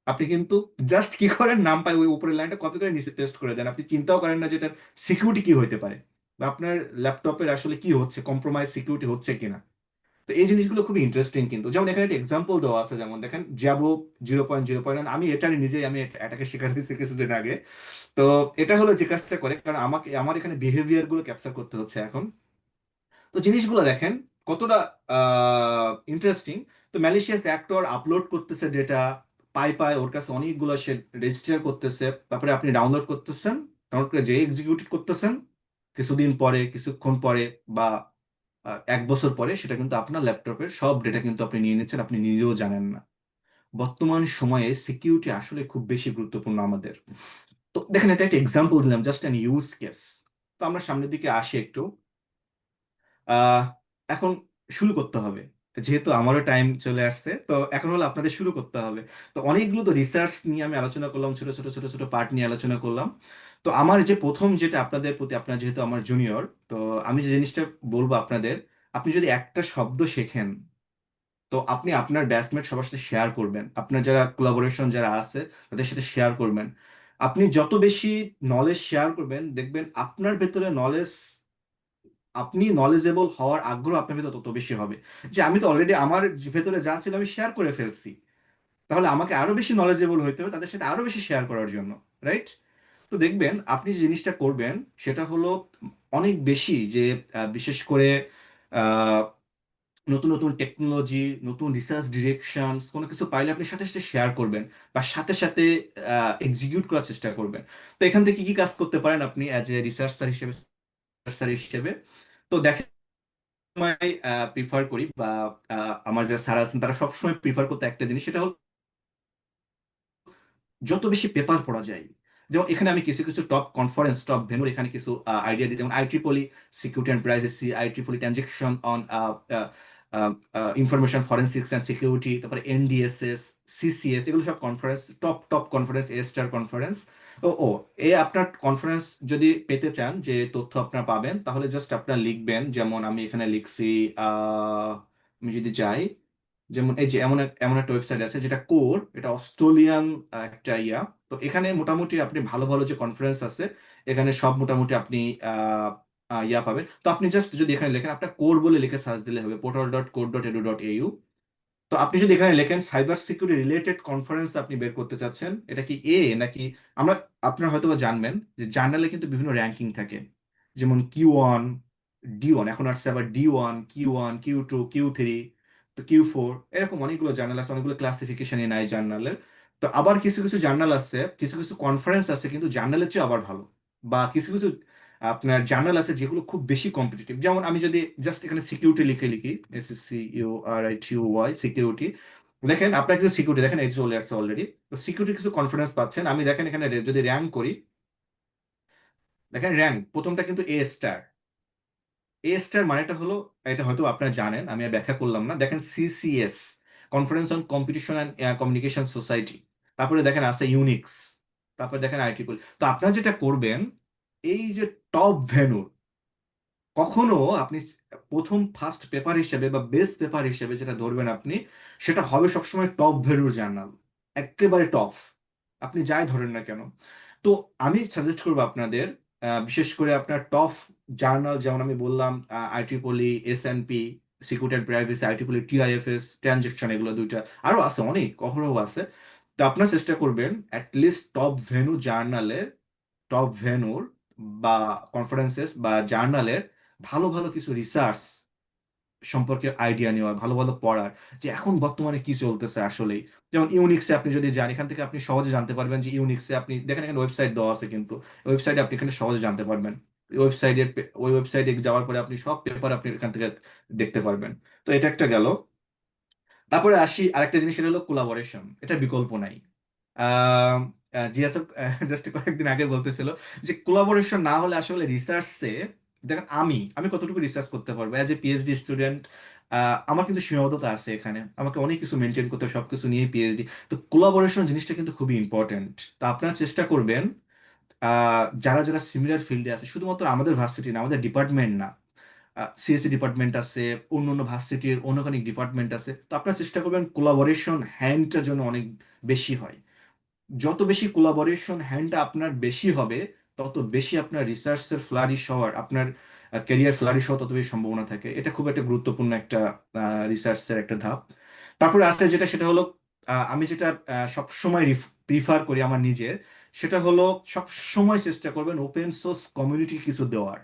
আপনি কিন্তু জাস্ট কি করেন, নাম পাই ওই উপরের লাইনটা কপি করে নিচে পেস্ট করে দেন, আপনি চিন্তাও করেন না যে এটার সিকিউরিটি কি হতে পারে, বা আপনার ল্যাপটপের আসলে কি হচ্ছে, কম্প্রোমাইজ সিকিউরিটি হচ্ছে কিনা। তো এই জিনিসগুলো খুবই ইন্টারেস্টিং কিন্তু। যেমন এখানে একটা এক্সাম্পল দেওয়া আছে, যেমন দেখেন জ্যাবো 0.0.1, আমি এটা নিজেই আমি এটাকে শিকার হয়েছি কিছুদিন আগে। তো এটা হলো যে কাজটা করে, কারণ আমাকে আমার এখানে বিহেভিয়ার গুলো ক্যাপচার করতে হচ্ছে এখন। তো জিনিসগুলো দেখেন কতটা ইন্টারেস্টিং। তো ম্যালিশিয়াস অ্যাক্টর আপলোড করতেছে ডেটা, পাই পাই ওর কাছে অনেকগুলো, সে রেজিস্টার করতেছে, তারপরে আপনি ডাউনলোড করতেছেন, ডাউনলোড করে যে এক্সিকিউট করতেছেন, কিছুদিন পরে, কিছুক্ষণ পরে, বা 1 বছর পরে সেটা কিন্তু আপনার ল্যাপটপের সব ডেটা কিন্তু আপনি নিয়ে নিচ্ছেন, আপনি নিজেও জানেন না। বর্তমান সময়ে সিকিউরিটি আসলে খুব বেশি গুরুত্বপূর্ণ আমাদের। তো দেখেন এটা একটা এক্সাম্পল দিলাম, জাস্ট অ্যান ইউজ কেস। তো আমরা সামনের দিকে আসি একটু। আহ এখন শুরু করতে হবে, যেহেতু আমারও টাইম চলে আসছে, তো এখন হলো আপনাদের শুরু করতে হবে। তো অনেকগুলো তো রিসার্চ নিয়ে আমি আলোচনা করলাম, ছোট ছোট ছোট ছোট পার্ট নিয়ে আলোচনা করলাম। তো আমার যে প্রথম যেটা আপনাদের প্রতি, আপনার যেহেতু আমার জুনিয়র, তো আমি যে জিনিসটা বলবো আপনাদের, আপনি যদি একটা শব্দ শেখেন, তো আপনি আপনার ব্যাচমেট সবার সাথে শেয়ার করবেন, আপনার যারা কোলাবোরেশন যারা আছে তাদের সাথে শেয়ার করবেন। আপনি যত বেশি নলেজ শেয়ার করবেন, দেখবেন আপনার ভেতরে নলেজ, আপনি নলেজেবল হওয়ার আগ্রহ আপনার ভেতরে তত বেশি হবে। যে আমি তো অলরেডি আমার ভেতরে যা ছিল আমি শেয়ার করে ফেলছি, তাহলে আমাকে আরো বেশি নলেজেবল হইতে হবে তাদের সাথে আরো বেশি শেয়ার করার জন্য, রাইট? তো দেখবেন আপনি যে জিনিসটা করবেন সেটা হলো অনেক বেশি যে বিশেষ করে নতুন নতুন টেকনোলজি, নতুন রিসার্চ ডিরেকশনস কোনো কিছু পাইলে আপনি সাথে সাথে শেয়ার করবেন বা সাথে সাথে এক্সিকিউট করার চেষ্টা করবেন। তো এখান থেকে কি কি কাজ করতে পারেন আপনি অ্যাজ এ রিসার্চার হিসেবে? তো দেখেন, সময় প্রিফার করি বা আমার যারা স্যার আছেন তারা সবসময় প্রিফার করতে একটা জিনিস, সেটা হলো যত বেশি পেপার পড়া যায়। যেমন এখানে আমি কিছু কিছু টপ কনফারেন্স, টপ ভেন্যুর এখানে কিছু আইডিয়া দিই, যেমন আইট্রিপলি security and privacy, আইট্রিপলি transaction on information forensics and security, তারপরে এনডিএসএস, সিসিএস, এগুলো সব কনফারেন্স, টপ টপ কনফারেন্স, এ স্টার কনফারেন্স। ও ও এ আপনার কনফারেন্স যদি পেতে চান, যে তথ্য আপনার পাবেন, তাহলে জাস্ট আপনার লিখবেন, যেমন আমি এখানে লিখছি, আমি যদি যাই, যেমন এই যে এমন একটা ওয়েবসাইট আছে যেটা কোর, এটা অস্ট্রেলিয়ান একটা ইয়া। তো এখানে মোটামুটি আপনি ভালো ভালো যে কনফারেন্স আছে, এখানে সব মোটামুটি আপনি আহ, ইয়া পাবেন। তো আপনি জাস্ট যদি এখানে লেখেন, আপনার কোর বলে লিখে সার্চ দিলে হবে, portal.core.edu.au। তো আপনি যদি এখানে লেখেন সাইবার সিকিউরিটি রিলেটেড কনফারেন্স আপনি বের করতে চাচ্ছেন, এটা কি নাকি আমরা, আপনার হয়তো বা জানবেন যে জার্নালে কিন্তু বিভিন্ন র্যাঙ্কিং থাকে, যেমন Q1, D1, এখন আসছে আবার D1, Q1, Q2, Q3, তো Q4, এরকম অনেকগুলো জার্নাল আছে, অনেকগুলো ক্লাসিফিকেশন নাই জার্নালের। তো আবার কিছু কিছু জার্নাল আছে, কিছু কিছু কনফারেন্স আছে কিন্তু জার্নালের চেয়ে আবার ভালো, বা কিছু কিছু আপনার জার্নাল আছে যেগুলো খুব বেশি কম্পিটিটিভ। যেমন আমি যদি জাস্ট এখানে সিকিউরিটি লিখে লিখি, SECURITY সিকিউরিটি, দেখেন আপনার কিছু সিকিউরিটি দেখেন এই চলে আসছে অলরেডি। তো সিকিউরিটি কিছু কনফারেন্স পাচ্ছেন, আমি দেখেন এখানে যদি র্যাঙ্ক করি, দেখেন র্যাঙ্ক প্রথমটা কিন্তু A স্টার। A স্টার মানেটা হলো, এটা হয়তো আপনারা জানেন, আমি আর ব্যাখ্যা করলাম না। দেখেন CCS, conference on competition and communication society, তারপরে দেখেন আছে ইউনিক্স, তারপরে দেখেন আইট্রিপল। তো আপনারা যেটা করবেন, এই যে টপ ভেন্যু, কখনো আপনি প্রথম ফার্স্ট পেপার হিসেবে বা বেস্ট পেপার হিসেবে যেটা ধরবেন আপনি, সেটা হবে সবসময় টপ ভ্যালুর জার্নাল, একেবারে টপ, আপনি যাই ধরেন না কেন। তো আমি সাজেস্ট করবো আপনাদের, বিশেষ করে আপনার টপ জার্নাল, যেমন আমি বললাম IEEE, SNP, security and privacy, IEEE TIFS, transaction, এগুলো দুইটা, আরো আছে অনেক, অহরহ আছে। তো আপনার চেষ্টা করবেন অ্যাটলিস্ট টপ ভেনু জার্নালের, টপ ভেনুর বা কনফারেন্সেস বা জার্নালের ভালো ভালো কিছু রিসার্চ সম্পর্কে আইডিয়া নেওয়ার, ভালো ভালো পড়ার, যে এখন বর্তমানে কি চলতেছে আসলেই। যেমন ইউনিক্সে আপনি যদি যান, এখান থেকে আপনি সহজে জানতে পারবেন যে ইউনিক্সে আপনি দেখেন এখানে ওয়েবসাইট দেওয়া আছে, কিন্তু ওয়েবসাইটে আপনি এখানে সহজে জানতে পারবেন। ওই ওয়েবসাইটে যাওয়ার পরে আপনি সব পেপার আপনি এখান থেকে দেখতে পারবেন। তো এটা একটা গেল। তারপরে আসি আরেকটা জিনিস, সেটা হলো কোলাবোরেশন, এটা বিকল্প নাই। আহ জিয়াসব জাস্ট কয়েকদিন আগে বলতেছিল যে কোলাবোরেশন না হলে আসলে রিসার্চে, দেখেন আমি কতটুকু রিসার্চ করতে পারবো অ্যাজ এ PhD স্টুডেন্ট, আমার কিন্তু সীমাবদ্ধতা আছে এখানে, আমাকে অনেক কিছু মেনটেন করতে হবে, সবকিছু নিয়ে PhD। তো কোলাবোরেশন জিনিসটা কিন্তু খুবই ইম্পর্টেন্ট। তো আপনারা চেষ্টা করবেন, যারা যারা সিমিলার ফিল্ডে আছে, শুধুমাত্র আমাদের ভার্সিটি না, আমাদের ডিপার্টমেন্ট না, CSE ডিপার্টমেন্ট আছে, অন্য অন্য ভার্সিটির অন্য অনেক ডিপার্টমেন্ট আছে, তো আপনারা চেষ্টা করবেন কোলাবোরেশন হ্যান্ডটা যেন অনেক বেশি হয়। যত বেশি কোলাবোরেশন হ্যান্ডটা আপনার বেশি হবে, তত বেশি আপনার রিসার্চের ফ্লারিশ হওয়ার, আপনার ক্যারিয়ার ফ্লারিশ হওয়ার তত বেশি সম্ভাবনা থাকে। এটা খুব একটা গুরুত্বপূর্ণ একটা রিসার্চের একটা ধাপ। তারপরে আছে যেটা, সেটা হলো আমি যেটা সবসময় প্রিফার করি আমার নিজের, সেটা হলো সব সময় চেষ্টা করবেন ওপেন সোর্স কমিউনিটি কিছু দেওয়ার।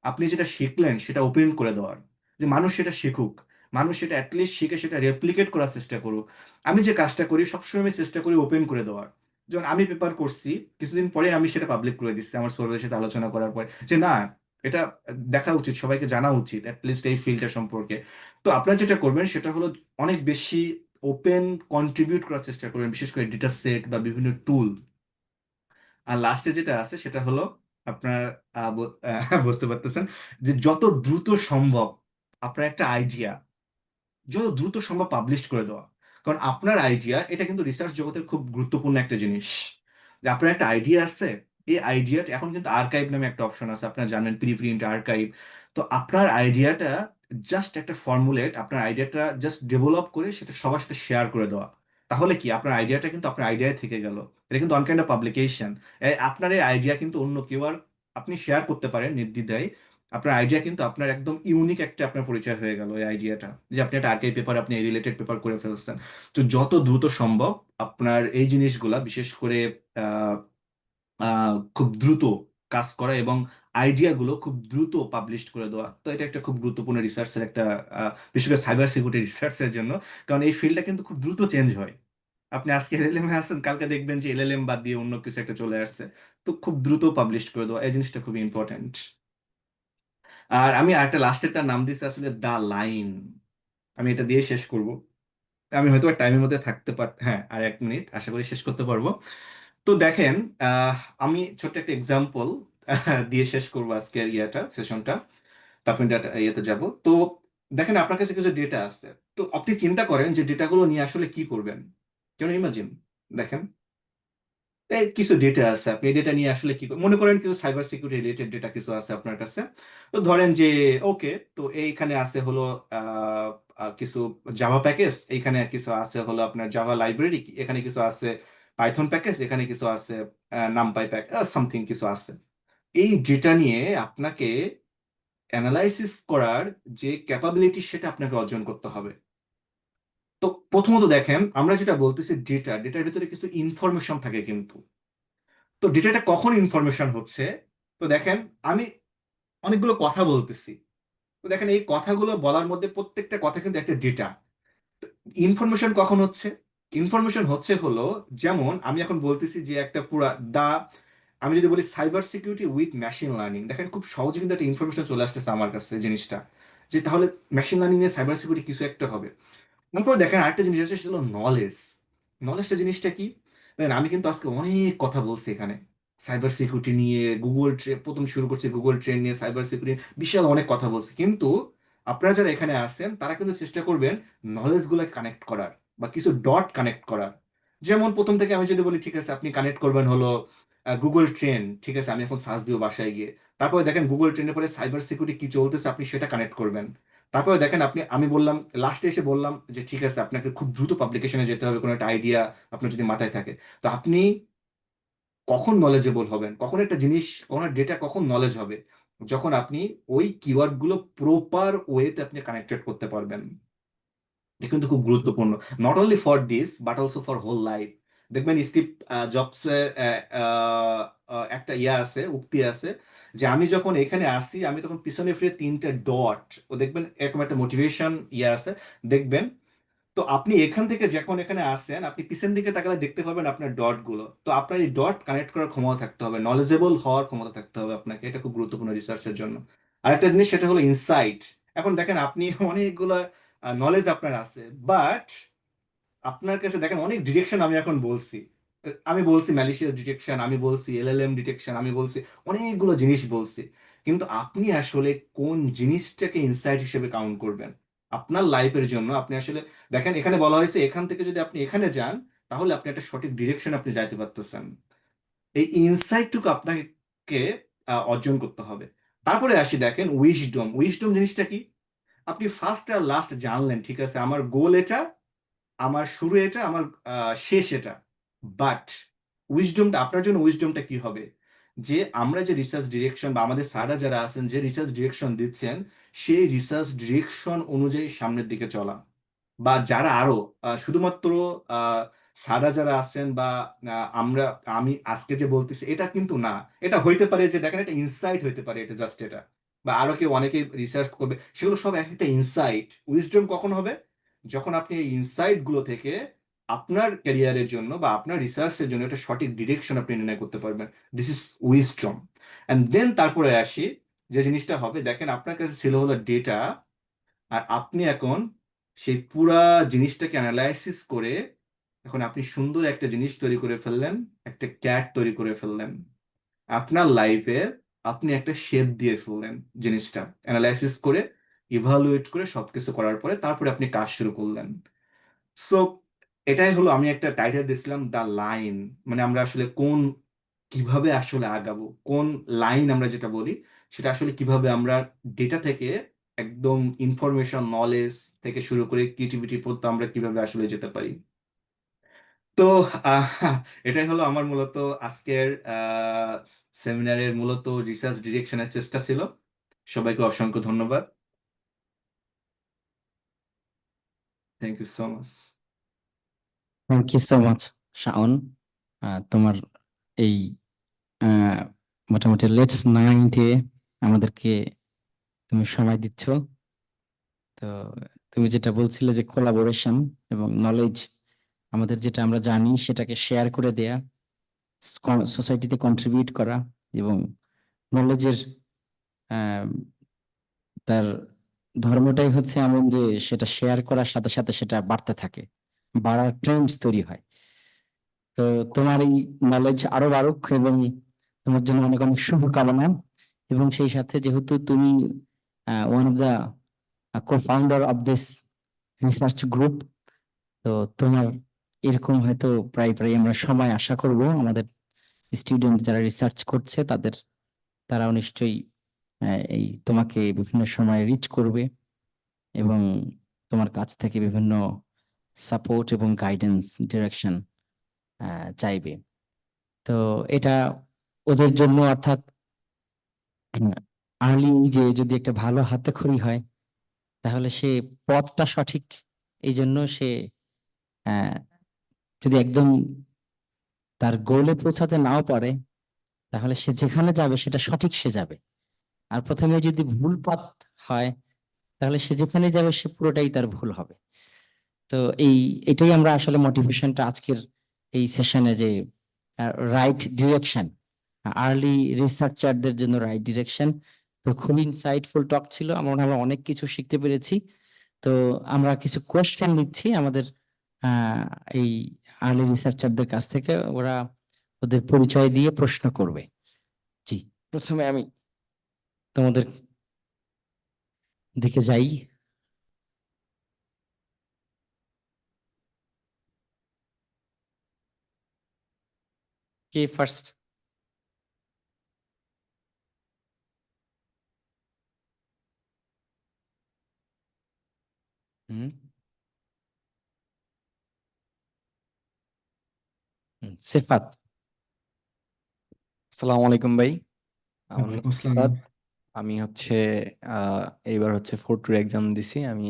আপনি যেটা শিখলেন সেটা ওপেন করে দেওয়ার, যে মানুষ সেটা শিখুক, মানুষ সেটা অ্যাটলিস্ট শিখে সেটা রেপ্লিকেট করার চেষ্টা করুক। আমি যে কাজটা করি সবসময় আমি চেষ্টা করি ওপেন করে দেওয়ার। যেমন আমি পেপার করছি, কিছুদিন পরে আমি সেটা পাবলিক করে দিচ্ছি আমার সোর্সের সাথে আলোচনা করার পর, যে না, এটা দেখা উচিত, সবাইকে জানা উচিত অ্যাটলিস্ট এই ফিল্ডটা সম্পর্কে। তো আপনারা যেটা করবেন সেটা হলো অনেক বেশি ওপেন কন্ট্রিবিউট করার চেষ্টা করবেন, বিশেষ করে ডেটা সেট বা বিভিন্ন টুল। আর লাস্টে যেটা আছে সেটা হলো আপনার বুঝতে পারতেছেন, যে যত দ্রুত সম্ভব আপনার একটা আইডিয়া যত দ্রুত সম্ভব পাবলিশ করে দেওয়া। কারণ আপনার আইডিয়া, এটা কিন্তু রিসার্চ জগতের খুব গুরুত্বপূর্ণ একটা জিনিস, যে আপনার একটা আইডিয়া আছে, এই আইডিয়াটা এখন কিন্তু আর্কাইভ নামে একটা অপশন আছে, আপনারা জানেন, প্রিপ্রিন্ট আর্কাইভ। তো আপনার আইডিয়াটা জাস্ট একটা ফর্মুলেট, আপনার আইডিয়াটা জাস্ট ডেভেলপ করে সেটা সবার সাথে শেয়ার করে দেওয়া। তাহলে কি আপনার আইডিয়াটা কিন্তু আপনার আইডিয়ায় থেকে গেল, এটা কিন্তু অন কাইন্ড অফ পাবলিকেশন। আপনার এই আইডিয়া কিন্তু অন্য কেউ আর, আপনি শেয়ার করতে পারেন নির্দ্বিধায়। আপনার আইডিয়া কিন্তু আপনার একদম ইউনিক একটা আপনার পরিচয় হয়ে গেল এই আইডিয়াটা, যে আপনি একটা আর্কাইভ পেপার, আপনি রিলেটেড পেপার করে ফেলছেন। তো যত দ্রুত সম্ভব আপনার এই জিনিসগুলা, বিশেষ করে আহ, খুব দ্রুত কাজ করা এবং আইডিয়া গুলো খুব দ্রুত পাবলিশ করে দেওয়া। তো এটা একটা খুব গুরুত্বপূর্ণ রিসার্চের একটা বিশেষ করে সাইবার সিকিউরিটি রিসার্চের জন্য, কারণ এই ফিল্ডটা কিন্তু খুব দ্রুত চেঞ্জ হয়। আপনি আজকে এলএলএম এ আছেন, কালকে দেখবেন যে এলএলএম বাদ দিয়ে অন্য কিছু একটা চলে আসছে। তো খুব দ্রুত পাবলিশ করে দেওয়া, এই জিনিসটা খুবই ইম্পর্টেন্ট। আর আমি আরেকটা লাস্টেরটা নাম দিচ্ছি আসলে দা লাইন। আমি এটা দিয়ে শেষ করব। আমি হয়তো টাইমের মধ্যে থাকতে হ্যাঁ, আর 1 মিনিট আশা করি শেষ করতে পারবো। তো দেখেন, আহ, আমি ছোট্ট একটা এক্সাম্পল দিয়ে শেষ করবো আজকের সেশনটা। তারপর ডাটা ইয়েতে যাব। তো দেখেন, আপনার কাছে কিছু ডেটা আছে। তো আপনি চিন্তা করেন যে ডেটাগুলো নিয়ে আসলে কি করবেন। কেন ইমাজিন, দেখেন এই কিছু ডেটা আছে, আপনি এই ডেটা নিয়ে আসলে কি মনে করেন কিছু সাইবার সিকিউরিটি রিলেটেড ডেটা কিছু আছে আপনার কাছে। তো ধরেন যে ওকে, তো এইখানে আছে হলো কিছু জাভা প্যাকেজ, এইখানে কিছু আছে হলো আপনার জাভা লাইব্রেরি, এখানে কিছু আছে পাইথন প্যাকেজ, এখানে কিছু আছে নামপাই প্যাক সামথিং কিছু আছে। এই ডেটা নিয়ে আপনাকে অ্যানালাইসিস করার যে ক্যাপাবিলিটি সেটা আপনাকে অর্জন করতে হবে। তো প্রথমত দেখেন, আমরা যেটা বলতেছি ডেটার ভিতরে কিছু ইনফরমেশন থাকে কিন্তু। তো ডেটাটা কখন ইনফরমেশন হচ্ছে, তো দেখেন আমি অনেকগুলো কথা বলতেছি। তো দেখেন এই কথাগুলো বলার মধ্যে প্রত্যেকটা কথা কিন্তু একটা ডেটা। ইনফরমেশন কখন হচ্ছে, ইনফরমেশন হচ্ছে হলো, যেমন আমি এখন বলতেছি যে একটা পুরা দা, আমি যদি বলি cyber security with machine learning, দেখেন খুব সহজে কিন্তু একটা ইনফরমেশন চলে আসতেছে আমার কাছে জিনিসটা, যে তাহলে মেশিন লার্নিং এ সাইবার সিকিউরিটি কিছু একটা হবে। তারপর দেখেন আরেকটা জিনিস আছে, সেটা হলো নলেজ। নলেজটা জিনিসটা কি, দেখেন আমি কিন্তু আজকে অনেক কথা বলছি এখানে সাইবার সিকিউরিটি নিয়ে, প্রথম শুরু করছি গুগল ট্রেন নিয়ে, সাইবার সিকিউরিটি বিশাল অনেক কথা বলছি, কিন্তু আপনারা যারা এখানে আছেন তারা কিন্তু চেষ্টা করবেন নলেজ গুলো কানেক্ট করার বা কিছু ডট কানেক্ট করার। যেমন প্রথম থেকে আমি যদি বলি, ঠিক আছে আপনি কানেক্ট করবেন হলো গুগল ট্রেন, ঠিক আছে আমি এখন সার্চ দিব বাসায় গিয়ে। তারপরে দেখেন গুগল ট্রেনের পরে সাইবার সিকিউরিটি কি চলতেছে আপনি সেটা কানেক্ট করবেন। তারপরে দেখেন আমি বললাম, লাস্টে এসে বললাম যে ঠিক আছে আপনাকে খুব দ্রুত পাবলিকেশনে যেতে হবে কোনো একটা আইডিয়া আপনার যদি মাথায় থাকে। তো আপনি কখন নলেজেবল হবেন, কখন একটা জিনিস, কোন ডেটা কখন নলেজ হবে, যখন আপনি ওই কিওয়ার্ড গুলো প্রপার ওয়েতে আপনি কানেক্টেড করতে পারবেন। এটা কিন্তু খুব গুরুত্বপূর্ণ, not only for this but also for whole life. দেখবেন স্টিভ জবসের একটা আছে, উক্তি আছে, যে আমি যখন এখানে আসি আমি তখন পিছনে ফিরে 3টে ডট, ও দেখবেন এরকম একটা মোটিভেশন আছে, দেখবেন। তো আপনি এখান থেকে যখন এখানে আসেন, আপনি পিছন দিকে তাকালে দেখতে পাবেন আপনার ডট গুলো। তো আপনার এই ডট কানেক্ট করার ক্ষমতা থাকতে হবে, নলেজেবল হওয়ার ক্ষমতা থাকতে হবে আপনাকে, এটা খুব গুরুত্বপূর্ণ রিসার্চের জন্য। আরেকটা জিনিস সেটা হলো ইনসাইট। এখন দেখেন আপনি অনেকগুলো নলেজ আপনার আছে, বাট আপনার কাছে দেখেন অনেক ডিরেকশন আমি এখন বলছি। আমি বলছি ম্যালিশিয়াস ডিটেকশন, আমি বলছি এলএলএম ডিটেকশন, আমি বলছি অনেকগুলো জিনিস বলছি, কিন্তু আপনি আসলে কোন জিনিসটাকে ইনসাইট হিসেবে কাউন্ট করবেন আপনার লাইফের জন্য? আপনি আসলে দেখেন এখানে বলা হয়েছে এখান থেকে যদি আপনি এখানে যান, তাহলে আপনি একটা সঠিক ডিরেকশন আপনি যাইতে পারতেছেন। এই ইনসাইটটুকু আপনাকে অর্জন করতে হবে। তারপরে আসি, দেখেন উইজডম। উইজডম জিনিসটা কি, আপনি ফার্স্ট আর লাস্ট জানলেন, ঠিক আছে আমার গোল এটা, আমার শুরু এটা, আমার শেষ এটা, বাট উইজডমটা আপনার জন্য, উইজডমটা কি হবে, যে আমরা যে রিসার্চ ডিরেকশন বা আমাদের স্যাররা যারা আছেন যে রিসার্চ ডিরেকশন দিচ্ছেন, সেই রিসার্চ ডিরেকশন অনুযায়ী সামনের দিকে চলা। বা যারা আরো শুধুমাত্র আহ, স্যাররা যারা আছেন বা আমরা, আমি আজকে যে বলতেছি এটা কিন্তু না, এটা হইতে পারে যে দেখেন এটা ইনসাইট হইতে পারে, এটা জাস্ট এটা, বা আরো কেউ অনেকে রিসার্চ করবে, সেগুলো সব এক একটা ইনসাইট। উইজডম কখন হবে, যখন আপনি এই ইনসাইট গুলো থেকে আপনার ক্যারিয়ারের জন্য বা আপনার রিসার্চের জন্য একটা সঠিক ডিরেকশন আপনি নির্ণয় করতে পারবেন। This is wisdom. And then তারপরে আসি, যে জিনিসটা হবে, দেখেন আপনার কাছে ছিল হলো ডেটা, আর আপনি এখন সেই পুরা জিনিসটাকে অ্যানালাইসিস করে এখন আপনি সুন্দর একটা জিনিস তৈরি করে ফেললেন, একটা ক্যাট তৈরি করে ফেললেন আপনার লাইফে। আপনি একটা শেপ দিয়ে ফেললেন জিনিসটা অ্যানালাইসিস করে, ইভালুয়েট করে সবকিছু করার পরে তারপরে আপনি কাজ শুরু করলেন। সো এটাই হলো, আমি একটা টাইটেল দিয়েছিলাম দ্য লাইন। মানে আমরা আসলে কিভাবে আসলে আগাবো, কোন লাইন আমরা যেটা বলি, সেটা আসলে কিভাবে আমরা ডেটা থেকে একদম ইনফরমেশন নলেজ থেকে শুরু করে ক্রিয়েটিভিটি পর্যন্ত আমরা কিভাবে আসলে যেতে পারি। তো আহ, এটাই হলো আমার মূলত আজকের সেমিনারের মূলত রিসার্চ ডিরেকশনের চেষ্টা ছিল। সবাইকে অসংখ্য ধন্যবাদ। Thank you so much. Thank you so much Shaon, তোমার এই মোটামুটি লেটস 9 আমাদেরকে তুমি সময় দিচ্ছ। তো তুমি যেটা বলছিলে যে কোলাবোরেশন এবং নলেজ, আমাদের যেটা আমরা জানি সেটাকে শেয়ার করে দেয়া, সোসাইটিতে কন্ট্রিবিউট করা, এবং নলেজের তার ধর্মটাই হচ্ছে এমন যে সেটা শেয়ার করার সাথে সাথে সেটা বাড়তে থাকে, বাড়ার ট্রেন্ডস তৈরি হয়। তো তোমার এই নলেজ আরো বাড়ুক, এবং তোমার জন্য অনেক অনেক শুভকামনা। এবং সেই সাথে যেহেতু তুমি one of the co-founder of this research group, তো তোমার এরকম হয়তো প্রায় প্রায় আমরা সময় আশা করব আমাদের স্টুডেন্ট যারা রিসার্চ করছে তাদের, তারাও নিশ্চয়ই এই তোমাকে বিভিন্ন সময় রিচ করবে এবং তোমার কাছ থেকে বিভিন্ন সাপোর্ট এবং গাইডেন্স, ডিরেকশন চাইবে। তো এটা ওদের জন্য, অর্থাৎ আর্লি যে যদি একটা ভালো হাতেখড়ি হয় তাহলে সে পথটা সঠিক। এই জন্য সে আহ, যদি একদম তার গোলে পৌঁছাতে নাও পারে, তাহলে সে যেখানে যাবে সেটা সঠিক সে যাবে। আর প্রথমে যদি ভুল পথ হয় তাহলে সে যেখানে যাবে সে পুরোটাই তার ভুল হবে। তো এটাই আমরা আসলে মোটিভেশনটা আজকের এই সেশনে, যে রাইট ডিরেকশন, আর্লি রিসার্চারদের জন্য রাইট ডিরেকশন। তো খুবই ইনসাইটফুল টক ছিল, আমরা অনেক কিছু শিখতে পেরেছি। তো আমরা কিছু কোশ্চেন নিচ্ছি আমাদের আহ, এই আর্লি রিসার্চারদের কাছ থেকে, ওরা ওদের পরিচয় দিয়ে প্রশ্ন করবে। জি, প্রথমে আমি তোমাদের দিকে যাই। কে ফার্স্ট? হুম, সেফাত। আসসালামু আলাইকুম ভাই। আমার নাম ওয়ালাইকুম আসসালাম। সিফাত। আমি হচ্ছে আহ, এইবার হচ্ছে 4-2 এক্সাম দিছি। আমি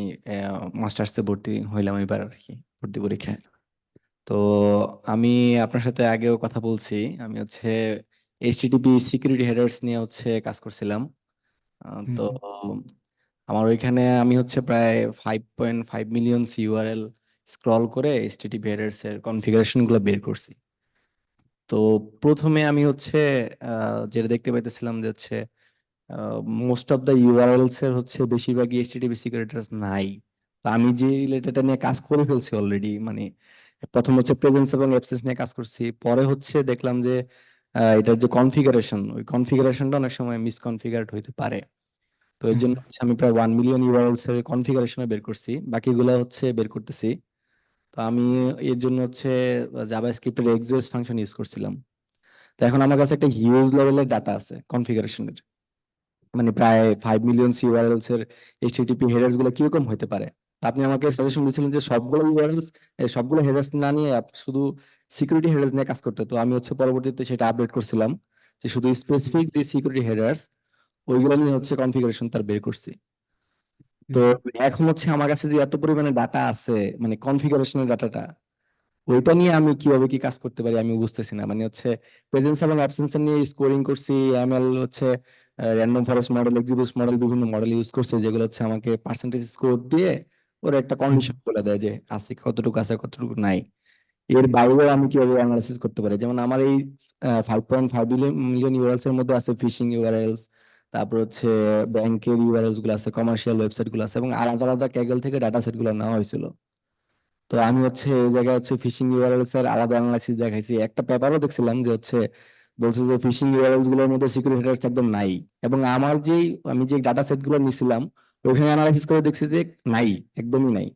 মাস্টার্সে ভর্তি হইলাম এবার আর কি, ভর্তি পরীক্ষায়। তো আমি আপনার সাথে আগেও কথা বলছি। আমি হচ্ছে এইচটিটিপি সিকিউরিটি হেডার্স নিয়ে হচ্ছে কাজ করছিলাম। তো হুম, আমার ওইখানে আমি হচ্ছে প্রায় 5.5 মিলিয়ন ইউআরএল স্ক্রল করে এইচটিটিপি হেডার্স এর কনফিগারেশন গুলো বের করছি। তো প্রথমে আমি হচ্ছে যেটা দেখতে পাইতেছিলাম যে হচ্ছে মোস্ট অফ দ্য ইউআরএলস এর হচ্ছে বেশিরভাগই এইচটিটিপি সিকিউরিটিস নাই। তো আমি যে রিলেটেড নিয়ে কাজ করে ফেলছি অলরেডি, মানে প্রথম হচ্ছে প্রেজেন্স এবং অ্যাবসেন্স নিয়ে কাজ করছি, পরে হচ্ছে দেখলাম যে এটার যে কনফিগারেশন, ওই কনফিগারেশনটা অনেক সময় মিসকনফিগারেড হইতে পারে। তো এই হুম, জন্য হচ্ছে আমি প্রায় 1 মিলিয়ন ইউআরএলস এর কনফিগারেশন বের করছি, বাকিগুলো হচ্ছে বের করতেছি। তো আমি এর জন্য হচ্ছে জাভাস্ক্রিপ্টের এক্সজেস ফাংশন ইউজ করছিলাম। তো এখন আমার কাছে একটা হিউজ লেভেলের ডাটা আছে কনফিগারেশনের, মানে প্রায় 5 মিলিয়ন ইউআরএলস এর এইচটিটিপি হেডার্স গুলো কিরকম হতে পারে। তা আপনি আমাকে সাজেশন দিয়েছিলেন যে সবগুলো ইউআরএলস, সবগুলো হেডার্স না নিয়ে শুধু সিকিউরিটি হেডার্স নিয়ে কাজ করতে। তো আমি হচ্ছে পরবর্তীতে সেটা আপডেট করছিলাম যে শুধু হুম, স্পেসিফিক যে সিকিউরিটি হেডার্স ওইগুলো নিয়ে হচ্ছে কনফিগারেশন তার বের করছি। তো হুম, এখন হচ্ছে আমার কাছে যে এত পরিমাণে ডাটা আছে, মানে কনফিগারেশনের ডাটাটা, ওইটা নিয়ে আমি কিভাবে কি কাজ করতে পারি আমি বুঝতেছি না। মানে হচ্ছে প্রেজেন্স এবং অ্যাবসেন্স নিয়ে স্কোরিং করছি, এমএল হচ্ছে র্যান্ডম ফরেস্ট মডেল, এক্সিবিউস মডেল, বিভিন্ন মডেল ইউজ করছে যেগুলো হচ্ছে আমাকে পার্সেন্টেজ স্কোর দিয়ে ওরা একটা হুম, কন্ডিশন বলে দেয় যে আছে কতটুকু নাই। এর বাইরেও আমি কিভাবে অ্যানালাইসিস করতে পারি, যেমন আমার এই 5.5 মিলিয়ন ইউআরএলস এর মধ্যে আছে ফিশিং ইউআরএলস, তারপর হচ্ছে ব্যাংকের ইউআরএলস গুলো আছে, কমার্শিয়াল ওয়েবসাইট গুলো আছে, এবং আলাদা আলাদা ক্যাগল থেকে ডাটা সেট গুলো নেওয়া হয়েছিল। তো আমি হচ্ছে এই জায়গায় হচ্ছে ফিশিং ইউআরএলস এর আলাদা অ্যানালাইসিস দেখাইছি। একটা পেপারও দেখছিলাম যে হচ্ছে বলছে যে ফিশিং ইউআরএলস গুলোর মধ্যে সিকিউরিটি হেডার্স একদম নাই। এবং আমার যেই আমি যে ডাটা সেট গুলো নিছিলাম ওইখানে অ্যানালাইসিস করে দেখছি যে নাই, একদমই নাই।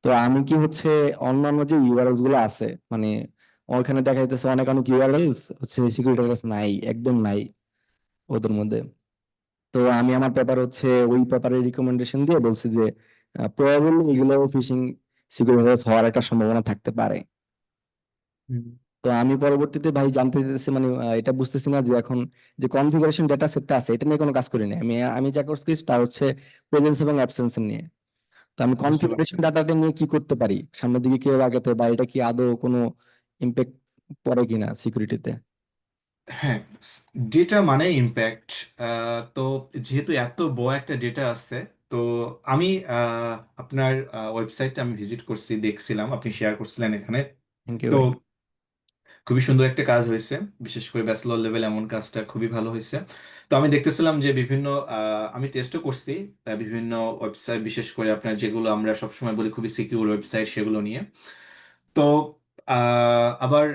তো আমি কি হচ্ছে অন্যান্য যে ইউআরএলস গুলো আছে, মানে ওইখানে দেখা যাইতেছে অনেক অনেক ইউআরএলস হচ্ছে সিকিউরিটি হেডার্স নাই, একদম নাই ওদের মধ্যে। তো আমি আমার পেপার হচ্ছে ওই পেপারের রিকমেন্ডেশন দিয়ে বলছি যে প্রবাবলি এগুলো ফিশিং সিকিউরিটি হেডার্স হওয়ার একটা সম্ভাবনা থাকতে পারে। হুম, তো আমি পরবর্তীতে ভাই জানতে চাইতেছি, মানে এটা বুঝতেছি না যে এখন যে কনফিগারেশন ডেটা সেটটা আছে এটা নিয়ে কোনো কাজ করিনি। আমি আমি যা করছি তা হচ্ছে প্রেজেন্স এবং অ্যাবসেন্স নিয়ে। তো আমি বুঝতে পারছি। কনফিগারেশন ডাটাটা নিয়ে কি করতে পারি, সামনের দিকে কিভাবে আগাতে, বা এটা কি আদৌ কোনো ইম্প্যাক্ট পড়ে কিনা সিকিউরিটিতে? হ্যাঁ, ডেটা মানে ইম্প্যাক্ট। তো যেহেতু এত বড় একটা ডেটা আছে, তো আমি আপনার ওয়েবসাইটটা আমি ভিজিট করছি, দেখছিলাম আপনি শেয়ার করছিলেন এখানে। থ্যাংক ইউ তো ভাই। খুবই সুন্দর একটা কাজ হয়েছে, বিশেষ করে ব্যাচেলর লেভেল এমন কাজটা খুবই ভালো হয়েছে। তো আমি দেখতেছিলাম যে বিভিন্ন আমি টেস্টও করছি বিভিন্ন ওয়েবসাইট, বিশেষ করে আপনার যেগুলো আমরা সবসময় বলি খুবই সিকিউর ওয়েবসাইট, সেগুলো নিয়ে। তো আবার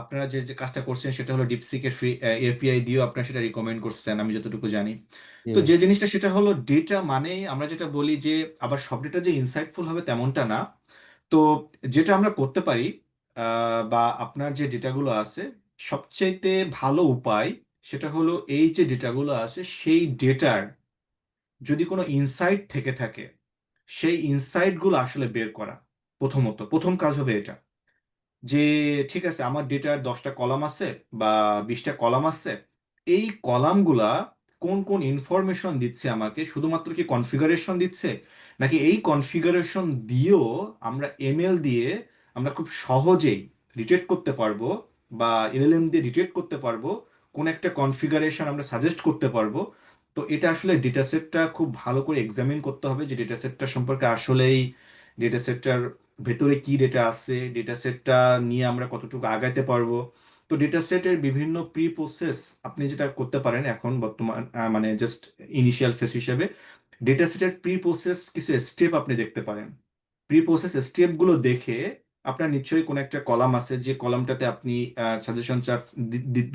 আপনারা যে যে কাজটা করছেন সেটা হলো ডিপসিকের ফ্রি এপিআই দিয়েও আপনারা সেটা রিকমেন্ড করছেন, আমি যতটুকু জানি। জি তো ভাই। যে জিনিসটা সেটা হলো ডেটা মানে আমরা যেটা বলি যে আবার সব ডেটা যে ইনসাইটফুল হবে তেমনটা না। তো যেটা আমরা করতে পারি, বা আপনার যে ডেটাগুলো আছে, সবচাইতে ভালো উপায় সেটা হলো এই যে ডেটাগুলো আছে সেই ডেটার যদি কোনো ইনসাইট থেকে থাকে, সেই ইনসাইটগুলো আসলে বের করা। প্রথম কাজ হবে এটা, যে ঠিক আছে আমার ডেটার 10টা কলাম আছে বা 20টা কলাম আছে, এই কলামগুলা কোন কোন ইনফরমেশন দিচ্ছে আমাকে, শুধুমাত্র কি কনফিগারেশন দিচ্ছে, নাকি এই কনফিগারেশন দিয়েও আমরা এমএল দিয়ে আমরা খুব সহজেই ডিটেক্ট করতে পারবো, বা এলএলএম দিয়ে ডিটেক্ট করতে পারবো কোন একটা কনফিগারেশন আমরা সাজেস্ট করতে পারবো। তো এটা আসলে ডেটাসেটটা খুব ভালো করে এক্সামিন করতে হবে, যে ডেটাসেটটা সম্পর্কে আসলেই ডেটাসেটটার ভেতরে কি ডেটা আছে, ডেটা সেটটা নিয়ে আমরা কতটুকু আগাইতে পারবো। তো ডেটা সেটের বিভিন্ন প্রি প্রসেস আপনি যেটা করতে পারেন এখন বর্তমান মানে জাস্ট ইনিশিয়াল ফেস হিসেবে, ডেটা সেটের প্রি প্রসেস কিছু স্টেপ আপনি দেখতে পারেন। প্রি প্রসেস স্টেপগুলো দেখে আপনার নিশ্চয়ই কোনো একটা কলাম আছে যে কলামটাতে আপনি সাজেশন চার্ট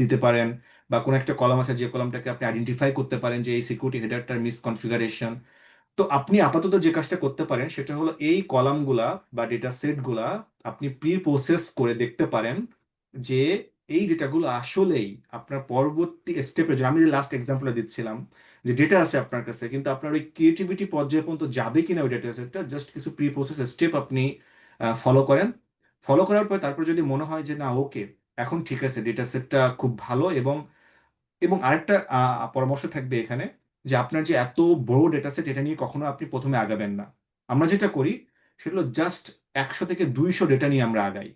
দিতে পারেন, বা কোনো একটা কলাম আছে যে কলামটাকে আপনি আইডেন্টিফাই করতে পারেন যে এই সিকিউরিটি হেডারটার মিস কনফিগারেশন। তো আপনি আপাতত যে কাজটা করতে পারেন সেটা হলো এই কলামগুলা বা ডেটা সেটগুলা আপনি প্রি প্রসেস করে দেখতে পারেন যে এই ডেটাগুলো আসলেই আপনার পরবর্তী স্টেপের জন্য, আমি যে লাস্ট এক্সাম্পল দিচ্ছিলাম, যে ডেটা আছে আপনার কাছে কিন্তু আপনার ওই ক্রিয়েটিভিটি পর্যায়ে পর্যন্ত যাবে কিনা ওই ডেটা সেটটা, জাস্ট কিছু প্রি প্রসেস স্টেপ আপনি ফলো করেন। ফলো করার পর তারপর যদি মনে হয় যে না ওকে, এখন ঠিক আছে ডেটা সেটটা খুব ভালো, এবং এবং আরেকটা পরামর্শ থাকবে এখানে, যে আপনার যে এত বড় ডেটা সেট এটা নিয়ে কখনো আপনি প্রথমে আগাবেন না। আমরা যেটা করি সেটা হলো জাস্ট 100 থেকে 200 ডেটা নিয়ে আমরা আগাই।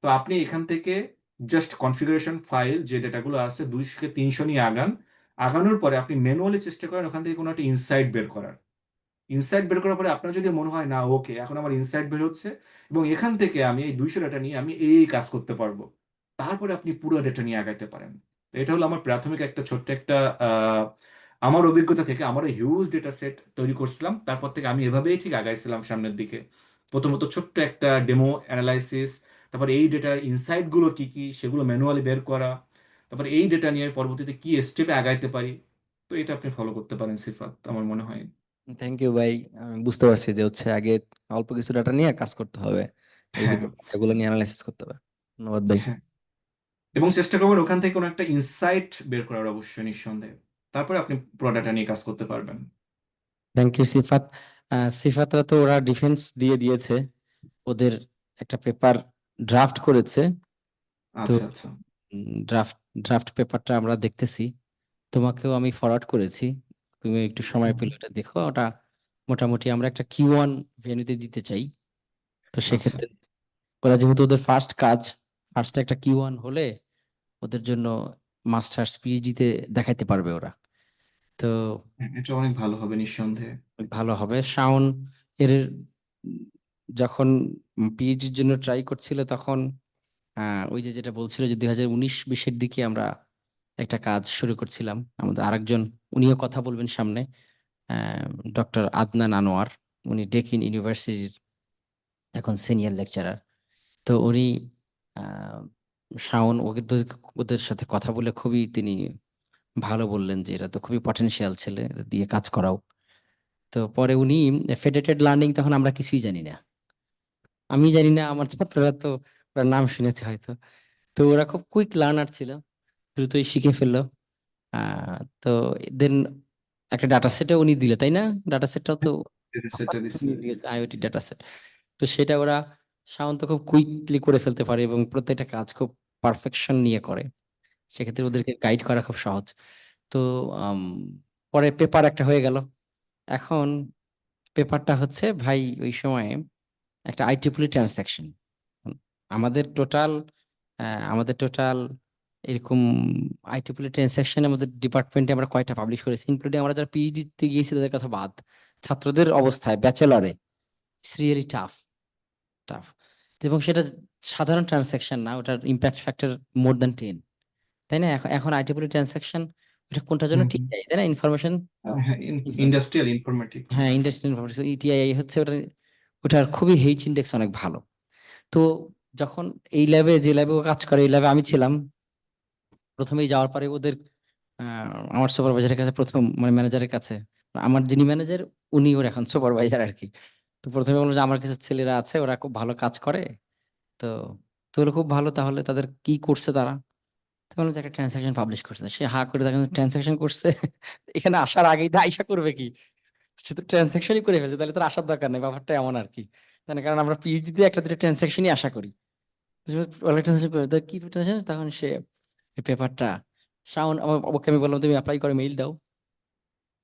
তো আপনি এখান থেকে জাস্ট কনফিগারেশন ফাইল যে ডেটাগুলো আছে 200 থেকে 300 নিয়ে আগান। আগানোর পরে আপনি ম্যানুয়ালি চেষ্টা করেন ওখান থেকে কোনো একটা ইনসাইট বের করার। ইনসাইট বের করার পরে আপনার যদি মনে হয় না ওকে এখন আমার ইনসাইট বের হচ্ছে, এবং এখান থেকে আমি এই 200 ডেটা নিয়ে আমি এই কাজ করতে পারবো, তারপরে আপনি পুরো ডেটা নিয়ে আগাইতে পারেন। তো এটা হলো আমার প্রাথমিক একটা ছোট্ট একটা আহ, আমার অভিজ্ঞতা থেকে আমার হিউজ ডেটা সেট তৈরি করছিলাম, তারপর থেকে আমি এভাবেই ঠিক আগাইছিলাম সামনের দিকে। প্রথমত ছোট্ট একটা ডেমো অ্যানালাইসিস, তারপর এই ডেটার ইনসাইট গুলো কি কি সেগুলো ম্যানুয়ালি বের করা, তারপর এই ডেটা নিয়ে পরবর্তীতে কি স্টেপে আগাইতে পারি। তো এটা আপনি ফলো করতে পারেন সিফাত, আমার মনে হয়। থ্যাংক ইউ ভাই। আমি বুঝতে পারছি যে হচ্ছে আগে অল্প কিছু ডাটা নিয়ে কাজ করতে হবে, এর হ্যাঁ, ভিতরে এগুলো নিয়ে অ্যানালাইসিস করতে হবে। ধন্যবাদ ভাই। হ্যাঁ, এবং চেষ্টা করবেন ওখান থেকে কোনো একটা ইনসাইট বের করার, অবশ্যই নিঃসন্দেহে। তারপরে আপনি পুরো ডাটা নিয়ে কাজ করতে পারবেন। থ্যাংক ইউ সিফাত। সিফাতরা তো ওরা ডিফেন্স দিয়ে দিয়েছে, ওদের একটা পেপার ড্রাফট করেছে। তো আচ্ছা, আচ্ছা, ড্রাফট ড্রাফট পেপারটা আমরা দেখতেছি, তোমাকেও আমি ফরওয়ার্ড করেছি, তুমি একটু সময় হুম, পেলে ওটা দেখো। ওটা মোটামুটি আমরা একটা Q1 ভেন্যুতে দিতে চাই। তো আচ্ছা। সেক্ষেত্রে ওরা যেহেতু ওদের ফার্স্ট কাজ, ফার্স্ট একটা Q1 হলে ওদের জন্য মাস্টার্স পিএইচডি তে দেখাইতে পারবে ওরা। তো হ্যাঁ, এটা অনেক ভালো হবে নিঃসন্দেহে। ভালো হবে। শাওন এর উম, যখন পিএইচডির জন্য ট্রাই করছিল তখন ওই যে যেটা বলছিল যে 2019-20 দিকে আমরা একটা কাজ শুরু করছিলাম। আমাদের আরেকজন, উনিও কথা বলবেন সামনে, ডক্টর আদনান আনোয়ার, উনি ডেকিন ইউনিভার্সিটির এখন সিনিয়র লেকচারার। তো উনি আহ, শাওন ওদের সাথে কথা বলে খুবই তিনি ভালো বললেন যে এরা তো খুবই পটেনশিয়াল ছেলে, এদের দিয়ে কাজ করাও। তো পরে উনি ফেডারেটেড লার্নিং, তখন আমরা কিছুই জানি না, আমি জানি না, আমার ছাত্ররা তো ওরা নাম শুনেছে হয়তো। তো ওরা খুব কুইক লার্নার ছিল, দ্রুতই শিখে ফেললো। তো দেন একটা ডাটা সেটও উনি দিলে, তাই না? ডাটা সেটটাও তো সেটা দিচ্ছে। IoT data set. তো সেটা ওরা সাধারণত খুব কুইকলি করে ফেলতে পারে এবং প্রত্যেকটা কাজ খুব পারফেকশন নিয়ে করে। সেক্ষেত্রে ওদেরকে গাইড করা খুব সহজ। তো আম, পরে পেপার একটা হয়ে গেল। এখন পেপারটা হচ্ছে ভাই ওই সময়ে একটা আইটিপলি ট্রান্সাকশন, আমাদের টোটাল আমাদের টোটাল এরকম আইটিপি ট্রানসাকশন আমাদের ডিপার্টমেন্টে আমরা কয়টা পাবলিশ করেছি, ইনক্লুডিং আমরা যারা পিএইচডি তে গিয়েছি তাদের কথা বাদ, ছাত্রদের অবস্থায় ব্যাচেলরে ইটস রিয়েলি টাফ টাফ। এবং সেটা সাধারণ ট্রানসাকশন না, ওটার ইম্প্যাক্ট ফ্যাক্টর মোর দ্যান 10, তাই না? এখন এখন আইটিপি ট্রানসাকশন ওটা কোনটার জন্য ঠিক আছে, তাই না? Information, industrial informatics. হ্যাঁ ইন্ডাস্ট্রিয়াল ইনফরমেশন, ইটিআই হচ্ছে ওটা, ওটার খুবই এইচ ইন্ডেক্স অনেক ভালো। তো যখন এই ল্যাবে, যে ল্যাবে ও কাজ করে, এই ল্যাবে আমি ছিলাম, প্রথমেই যাওয়ার পরে ওদের আমার সুপারভাইজারের কাছে, প্রথম মানে ম্যানেজারের কাছে, আমার যিনি ম্যানেজার উনি ওর এখন সুপারভাইজার আর কি। তো প্রথমে বললাম যে আমার কিছু ছেলেরা আছে, ওরা খুব ভালো কাজ করে, তো তো ওরা খুব ভালো, তাহলে তাদের কি করছে তারা? তো বললাম যে একটা ট্রানসাকশন পাবলিশ করছে। সে হা করে দেখেন ট্রানসাকশন করছে। এখানে আসার আগেই তো আইসা করবে কি, সে তো ট্রানসাকশনই করে ফেলছে, তাহলে তার আসার দরকার নেই, ব্যাপারটা এমন আর কি, তাই না? কারণ আমরা পিএইচডি তে একটা দুটো ট্রানসাকশনই আশা করি। তো সে অলরেডি ট্রানসাকশন করে, তো কি ট্রানসাকশন, তখন সে এই পেপারটা শাওন, ওকে আমি বললাম তুমি অ্যাপ্লাই করে মেইল দাও।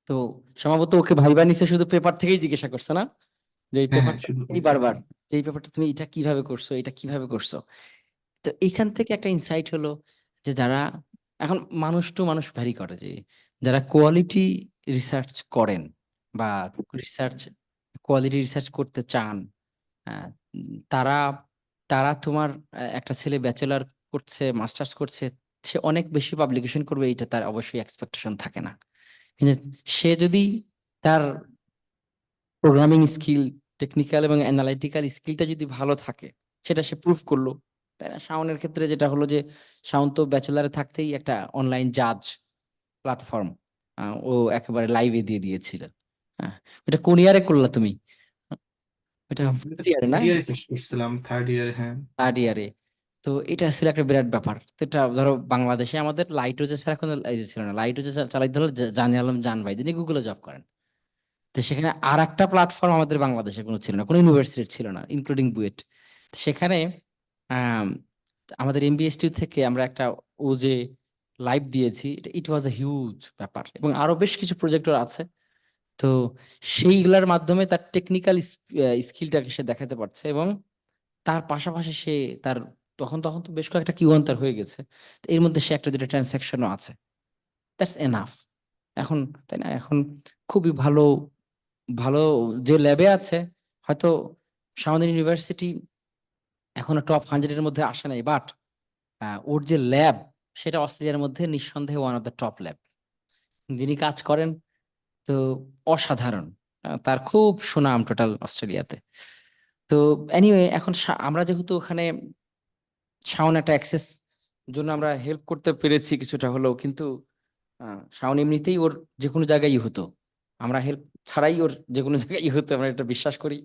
তো সম্ভবত ওকে ভাইবা নিছে, শুধু পেপার থেকেই জিজ্ঞাসা করছে না, যে এই হ্যাঁ, হ্যাঁ, পেপারটা শুধু এই বারবার, যে এই পেপারটা তুমি এটা কিভাবে করছো, এটা কিভাবে করছো। তো এইখান থেকে একটা ইনসাইট হলো যে যারা, এখন মানুষ টু মানুষ ভ্যারি করে, যে যারা কোয়ালিটি রিসার্চ করেন বা রিসার্চ, কোয়ালিটি রিসার্চ করতে চান, তারা তারা তোমার একটা ছেলে ব্যাচেলর করছে, মাস্টার্স করছে, সে অনেক বেশি পাবলিকেশন করবে, এটা তার অবশ্যই এক্সপেকটেশন থাকে না। কিন্তু সে যদি তার প্রোগ্রামিং স্কিল, টেকনিক্যাল এবং অ্যানালাইটিক্যাল স্কিলটা যদি ভালো থাকে, সেটা সে প্রুফ করলো, তাই না? শাওনের ক্ষেত্রে যেটা হলো যে শাওন তো ব্যাচেলারে থাকতেই একটা অনলাইন জাজ প্ল্যাটফর্ম ও একেবারে লাইভে দিয়ে দিয়েছিল। হ্যাঁ, ওটা কোন ইয়ারে করলা তুমি? ওটা ফার্স্ট ইয়ারে না? থার্ড ইয়ারে শেষ করছিলাম, থার্ড ইয়ারে, হ্যাঁ। থার্ড ইয়ারে। তো এটা ছিল একটা বিরাট ব্যাপার। তো এটা ধরো বাংলাদেশে আমাদের লাইট রোজে ছাড়া কোনো এই যে ছিল না, লাইট রোজে চালাইতে হলো জানি আলম জান ভাই, যিনি গুগলে জব করেন। তো সেখানে আর একটা প্ল্যাটফর্ম আমাদের বাংলাদেশে কোনো ছিল না, কোনো ইউনিভার্সিটির ছিল না, ইনক্লুডিং বুয়েট। সেখানে আম, আমাদের এমবিএসটি থেকে আমরা একটা ও যে লাইভ দিয়েছি, ইট ওয়াজ এ হিউজ ব্যাপার, এবং আরো বেশ কিছু প্রজেক্টর আছে। তো সেইগুলোর মাধ্যমে তার টেকনিক্যাল স্কিলটাকে সে দেখাতে পারছে, এবং তার পাশাপাশি সে তার, তখন তখন তো বেশ কয়েকটা কিউ তার হয়ে গেছে, তো এর মধ্যে সে একটা দুটো ট্রানসাকশনও আছে, দ্যাটস এনাফ এখন, তাই না? এখন খুবই ভালো ভালো যে ল্যাবে আছে, হয়তো সাউন্ড ইউনিভার্সিটি এখনো টপ 100-এর মধ্যে আসে নাই, বাট ওর যে ল্যাব, সেটা অস্ট্রেলিয়ার মধ্যে নিঃসন্দেহে one of the top lab. যিনি কাজ করেন, তো অসাধারণ, তার খুব সুনাম টোটাল অস্ট্রেলিয়াতে। তো এনিওয়ে, এখন আমরা যেহেতু ওখানে শাওন একটা অ্যাক্সেস জন্য আমরা হেল্প করতে পেরেছি কিছুটা হলেও, কিন্তু শাওন এমনিতেই ওর যে কোনো জায়গায় হতো, আমরা হেল্প ছাড়াই ওর যে কোনো জায়গায় হতো, আমরা এটা বিশ্বাস করি।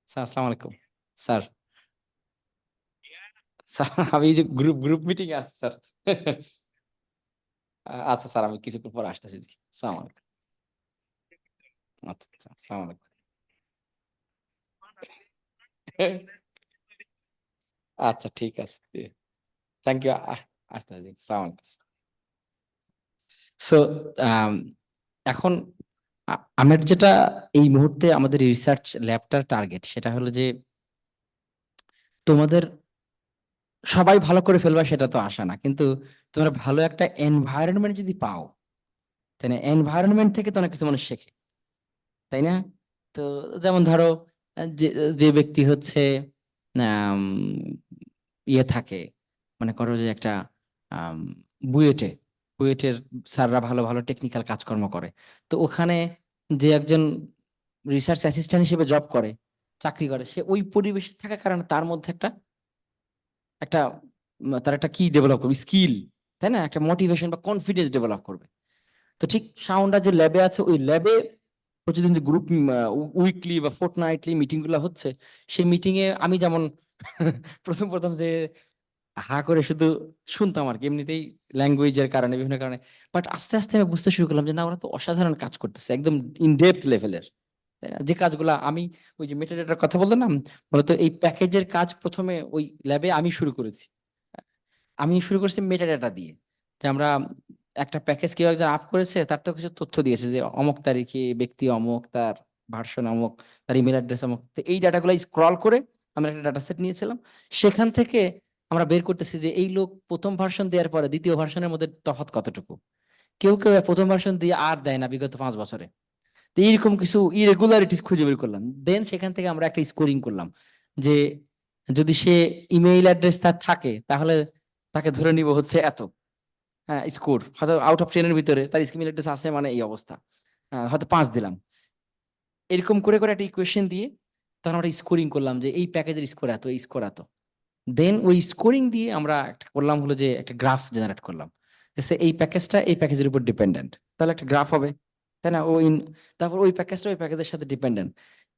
স্যার আসসালামু আলাইকুম স্যার। স্যার আমি এই যে গ্রুপ গ্রুপ মিটিং আছে স্যার। আচ্ছা স্যার, আমি কিছুক্ষণ পর আসতেছি, জি। আসসালামু আলাইকুম। আচ্ছা আচ্ছা, আসসালামু আলাইকুম। আচ্ছা ঠিক আছে, থ্যাংক ইউ। আসতেছি, আসসালামু আলাইকুম। সো এখন আমার যেটা এই মুহূর্তে আমাদের রিসার্চ ল্যাবটার টার্গেট, সেটা হলো যে তোমাদের সবাই ভালো করে ফেলবা সেটা তো আশা না, কিন্তু তোমরা ভালো একটা এনভায়রনমেন্ট যদি পাও, তাই না? এনভায়রনমেন্ট থেকে তো অনেক কিছু মানুষ শেখে, তাই না? তো যেমন ধরো যে যে ব্যক্তি হচ্ছে আম, ইয়ে থাকে, মনে করো যে একটা আম, বুয়েটে বুয়েটের স্যাররা ভালো ভালো টেকনিক্যাল কাজকর্ম করে, তো ওখানে যে একজন রিসার্চ অ্যাসিস্ট্যান্ট হিসেবে জব করে, চাকরি করে, সে ওই পরিবেশে থাকার কারণে তার মধ্যে একটা একটা তার একটা কি ডেভেলপ করবে, স্কিল, তাই না? একটা মোটিভেশন বা কনফিডেন্স ডেভেলপ করবে। তো ঠিক সাউন্ডটা যে ল্যাবে আছে, ওই ল্যাবে প্রতিদিন যে গ্রুপ উইকলি বা ফোর্টনাইটলি মিটিং গুলো হচ্ছে, সেই মিটিং এ আমি যেমন প্রথম প্রথম যে হা করে শুধু শুনতাম আর কি, এমনিতেই ল্যাঙ্গুয়েজের কারণে, বিভিন্ন কারণে, বাট আস্তে আস্তে আমি বুঝতে শুরু করলাম যে না, ওরা তো অসাধারণ কাজ করতেছে, একদম ইন ডেপথ লেভেলের, তাই না? যে কাজগুলা আমি, ওই যে মেটাডেটার কথা বললাম না, মূলত এই প্যাকেজের কাজ প্রথমে ওই ল্যাবে আমি শুরু করেছি। আমি শুরু করছি মেটাডেটা দিয়ে, যে আমরা একটা প্যাকেজ কেউ একজন আপ করেছে, তার তো কিছু তথ্য দিয়েছে যে অমুক তারিখে ব্যক্তি অমুক, তার ভার্সন অমুক, তার ইমেল অ্যাড্রেস অমুক, তো এই ডাটাগুলো স্ক্রল করে আমরা একটা ডাটা সেট নিয়েছিলাম। সেখান থেকে আমরা বের করতেছি যে এই লোক প্রথম ভার্সন দেওয়ার পরে দ্বিতীয় ভার্সনের মধ্যে তফাৎ কতটুকু। কেউ কেউ প্রথম ভার্সন দিয়ে আর দেয় না বিগত 5 বছরে। তো এইরকম কিছু ইরেগুলারিটিস খুঁজে বের করলাম, দেন সেখান থেকে আমরা একটা স্কোরিং করলাম যে যদি সে ইমেইল অ্যাড্রেস তার থাকে তাহলে তাকে ধরে নিব হচ্ছে এত, হ্যাঁ স্কোর হয়তো আউট অফ 10-এর ভিতরে তার ইমেইল অ্যাড্রেস আছে মানে এই অবস্থা, হয়তো 5 দিলাম। এরকম করে করে একটা ইকুয়েশন দিয়ে তখন আমরা স্কোরিং করলাম যে এই প্যাকেজের স্কোর এত, এই স্কোর এত। দেন ওই স্কোরিং দিয়ে আমরা একটা করলাম হলো যে একটা গ্রাফ জেনারেট করলাম, যে এই প্যাকেজটা এই প্যাকেজের উপর ডিপেন্ডেন্ট, তাহলে একটা গ্রাফ হবে, তাই না? তারপর ওই প্যাকেজটা ওই প্যাকেজের সাথে ডিপেন্ডেন্ট,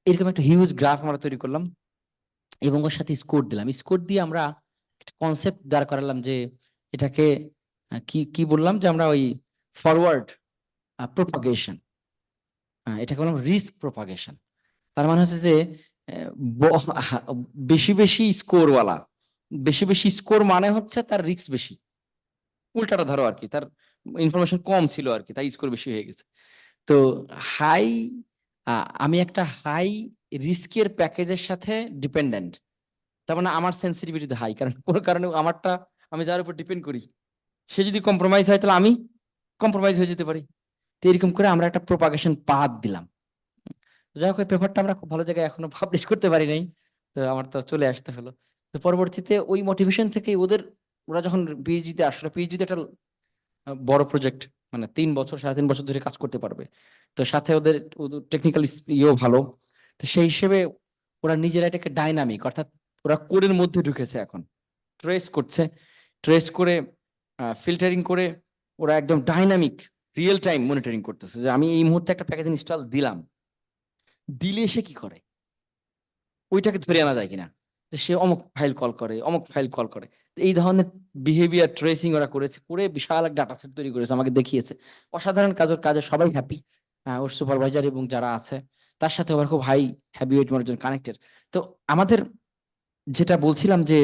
এরকম একটা হিউজ গ্রাফ আমরা তৈরি করলাম এবং ওর সাথে স্কোর দিলাম। স্কোর দিয়ে আমরা একটা কনসেপ্ট দাঁড় করালাম যে এটাকে কি কি বললাম যে আমরা ওই ফরওয়ার্ড প্রপাগেশন, এটাকে বললাম রিস্ক প্রপাগেশন। তার মানে হচ্ছে যে বেশি বেশি স্কোরওয়ালা, বেশি বেশি স্কোর মানে হচ্ছে তার রিস্ক বেশি, উল্টাটা ধরো আর কি, তার ইনফরমেশন কম ছিল আর কি, তাই স্কোর বেশি হয়ে গেছে। তো হাই, আমি একটা হাই রিস্কের প্যাকেজের সাথে ডিপেন্ডেন্ট, তার মানে আমার সেন্সিটিভিটি হাই, কারণ কোনো কারণে আমারটা আমি যার উপর ডিপেন্ড করি সে যদি কম্প্রোমাইজ হয় তাহলে আমি কম্প্রোমাইজ হয়ে যেতে পারি। তো এরকম করে আমরা একটা প্রপাগেশন পাথ দিলাম। যাই হোক, পেপারটা আমরা খুব ভালো জায়গায় এখনো পাবলিশ করতে পারি নাই, তো আমার তো চলে আসতে হলো। তো পরবর্তীতে ওই মোটিভেশন থেকে ওরা যখন পিএইচডিতে আসলে, পিএইচডিতে একটা বড় প্রজেক্ট, মানে 3 বছর 3.5 বছর ধরে কাজ করতে পারবে, তো সাথে ওদের টেকনিক্যাল ইয়েও ভালো। তো সেই হিসেবে ওরা নিজেরা এটাকে ডাইনামিক, অর্থাৎ ওরা কোডের মধ্যে ঢুকেছে এখন, ট্রেস করছে, ট্রেস করে ফিল্টারিং করে ওরা একদম ডাইনামিক রিয়েল টাইম মনিটরিং করতেছে যে আমি এই মুহূর্তে একটা প্যাকেজ ইনস্টল দিলাম, দিলে সে কি করে, ওইটাকে ধরে আনা যায় কিনা, যে সে অমুক ফাইল কল করে, অমুক ফাইল কল করে। তো এই ধরনের বিহেভিয়ার ট্রেসিং ওরা করেছে, করে বিশাল এক ডাটা সেট তৈরি করেছে, আমাকে দেখিয়েছে। অসাধারণ কাজ, ওর কাজে সবাই হ্যাপি, ওর সুপারভাইজার এবং যারা আছে তার সাথে ওরা খুব হাই হ্যাবিট মানুষজন কানেক্টেড। তো আমাদের যেটা বলছিলাম যে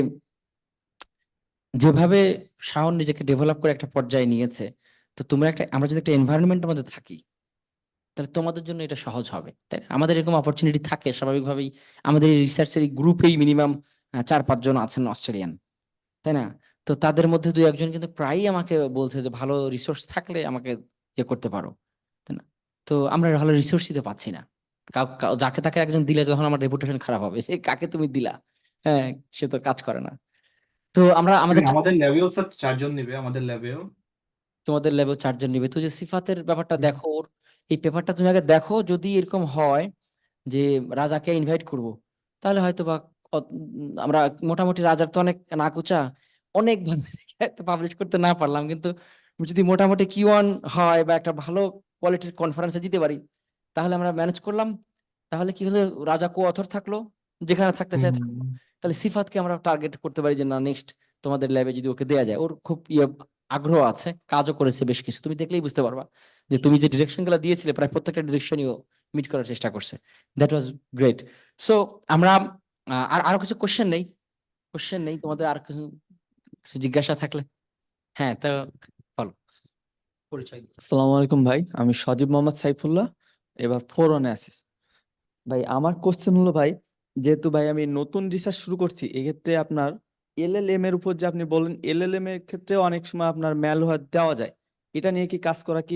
যেভাবে শাওন নিজেকে ডেভেলপ করে একটা পর্যায়ে নিয়েছে, তো তোমরা আমরা যদি একটা এনভায়রনমেন্টের মধ্যে থাকি তাহলে তোমাদের জন্য এটা সহজ হবে, তাই না? আমাদের এরকম অপরচুনিটি থাকে স্বাভাবিকভাবেই, আমাদের এই রিসার্চের এই গ্রুপেই মিনিমাম 4-5 জন আছেন অস্ট্রেলিয়ান, তাই না? তো তাদের মধ্যে 2-1 জন কিন্তু প্রায়ই আমাকে বলছে যে ভালো রিসোর্স থাকলে আমাকে ইয়ে করতে পারো, তাই না? তো আমরা ভালো রিসোর্সই তো পাচ্ছি না। যাকে তাকে একজন দিলে যখন আমার রেপুটেশন খারাপ হবে, সে কাকে তুমি দিলা, হ্যাঁ, সে তো কাজ করে না। তো আমরা আমাদের আমাদের ল্যাবেও স্যার 4 জন নিবে, আমাদের ল্যাবেও। তোমাদের লেভেল 4 জন নিবে। তো যে সিফাতের ব্যাপারটা দেখো, ওর এই পেপারটা তুমি আগে দেখো, যদি এরকম হয় যে রাজাকে ইনভাইট করব, তাহলে হয়তো বা আমরা মোটামুটি, রাজার তো অনেক নাকুচা, অনেক ভালো পাবলিশ করতে না পারলাম, কিন্তু যদি মোটামুটি Q1 হয় বা একটা ভালো কোয়ালিটির কনফারেন্সে দিতে পারি, তাহলে আমরা ম্যানেজ করলাম। তাহলে কি হলো, রাজা কো অথর থাকলো, যেখানে থাকতে চায় থাকলো। তাহলে সিফাতকে আমরা টার্গেট করতে পারি যে না, নেক্সট তোমাদের ল্যাবে যদি ওকে দেয়া যায়, ওর খুব আগ্রহ আছে, কাজও করেছে বেশ কিছু, তুমি দেখলেই বুঝতে পারবা যে তুমি যে ডিরেকশন গুলো দিয়েছিলে প্রায় প্রত্যেকটা ডিরেকশনই মিট করার চেষ্টা করছে। That was great. সো আমরা আর আরো কিছু কোশ্চেন নেই তোমাদের, আর কিছু কিছু জিজ্ঞাসা থাকলে? হ্যাঁ, তো বলো পরিচয়। আসসালামু আলাইকুম ভাই, আমি সজীব মোহাম্মদ সাইফুল্লাহ, এবার 4 অ্যাসিস। ভাই আমার কোশ্চেন হলো ভাই, যেহেতু ভাই আমি নতুন রিসার্চ শুরু করছি, এক্ষেত্রে আপনার এলএলএম এর উপর যে আপনি বলেন, এলএলএম এর ক্ষেত্রে অনেক সময় আপনার ম্যালওয়্যার দেওয়া যায়, এটা নিয়ে কি কাজ করা কি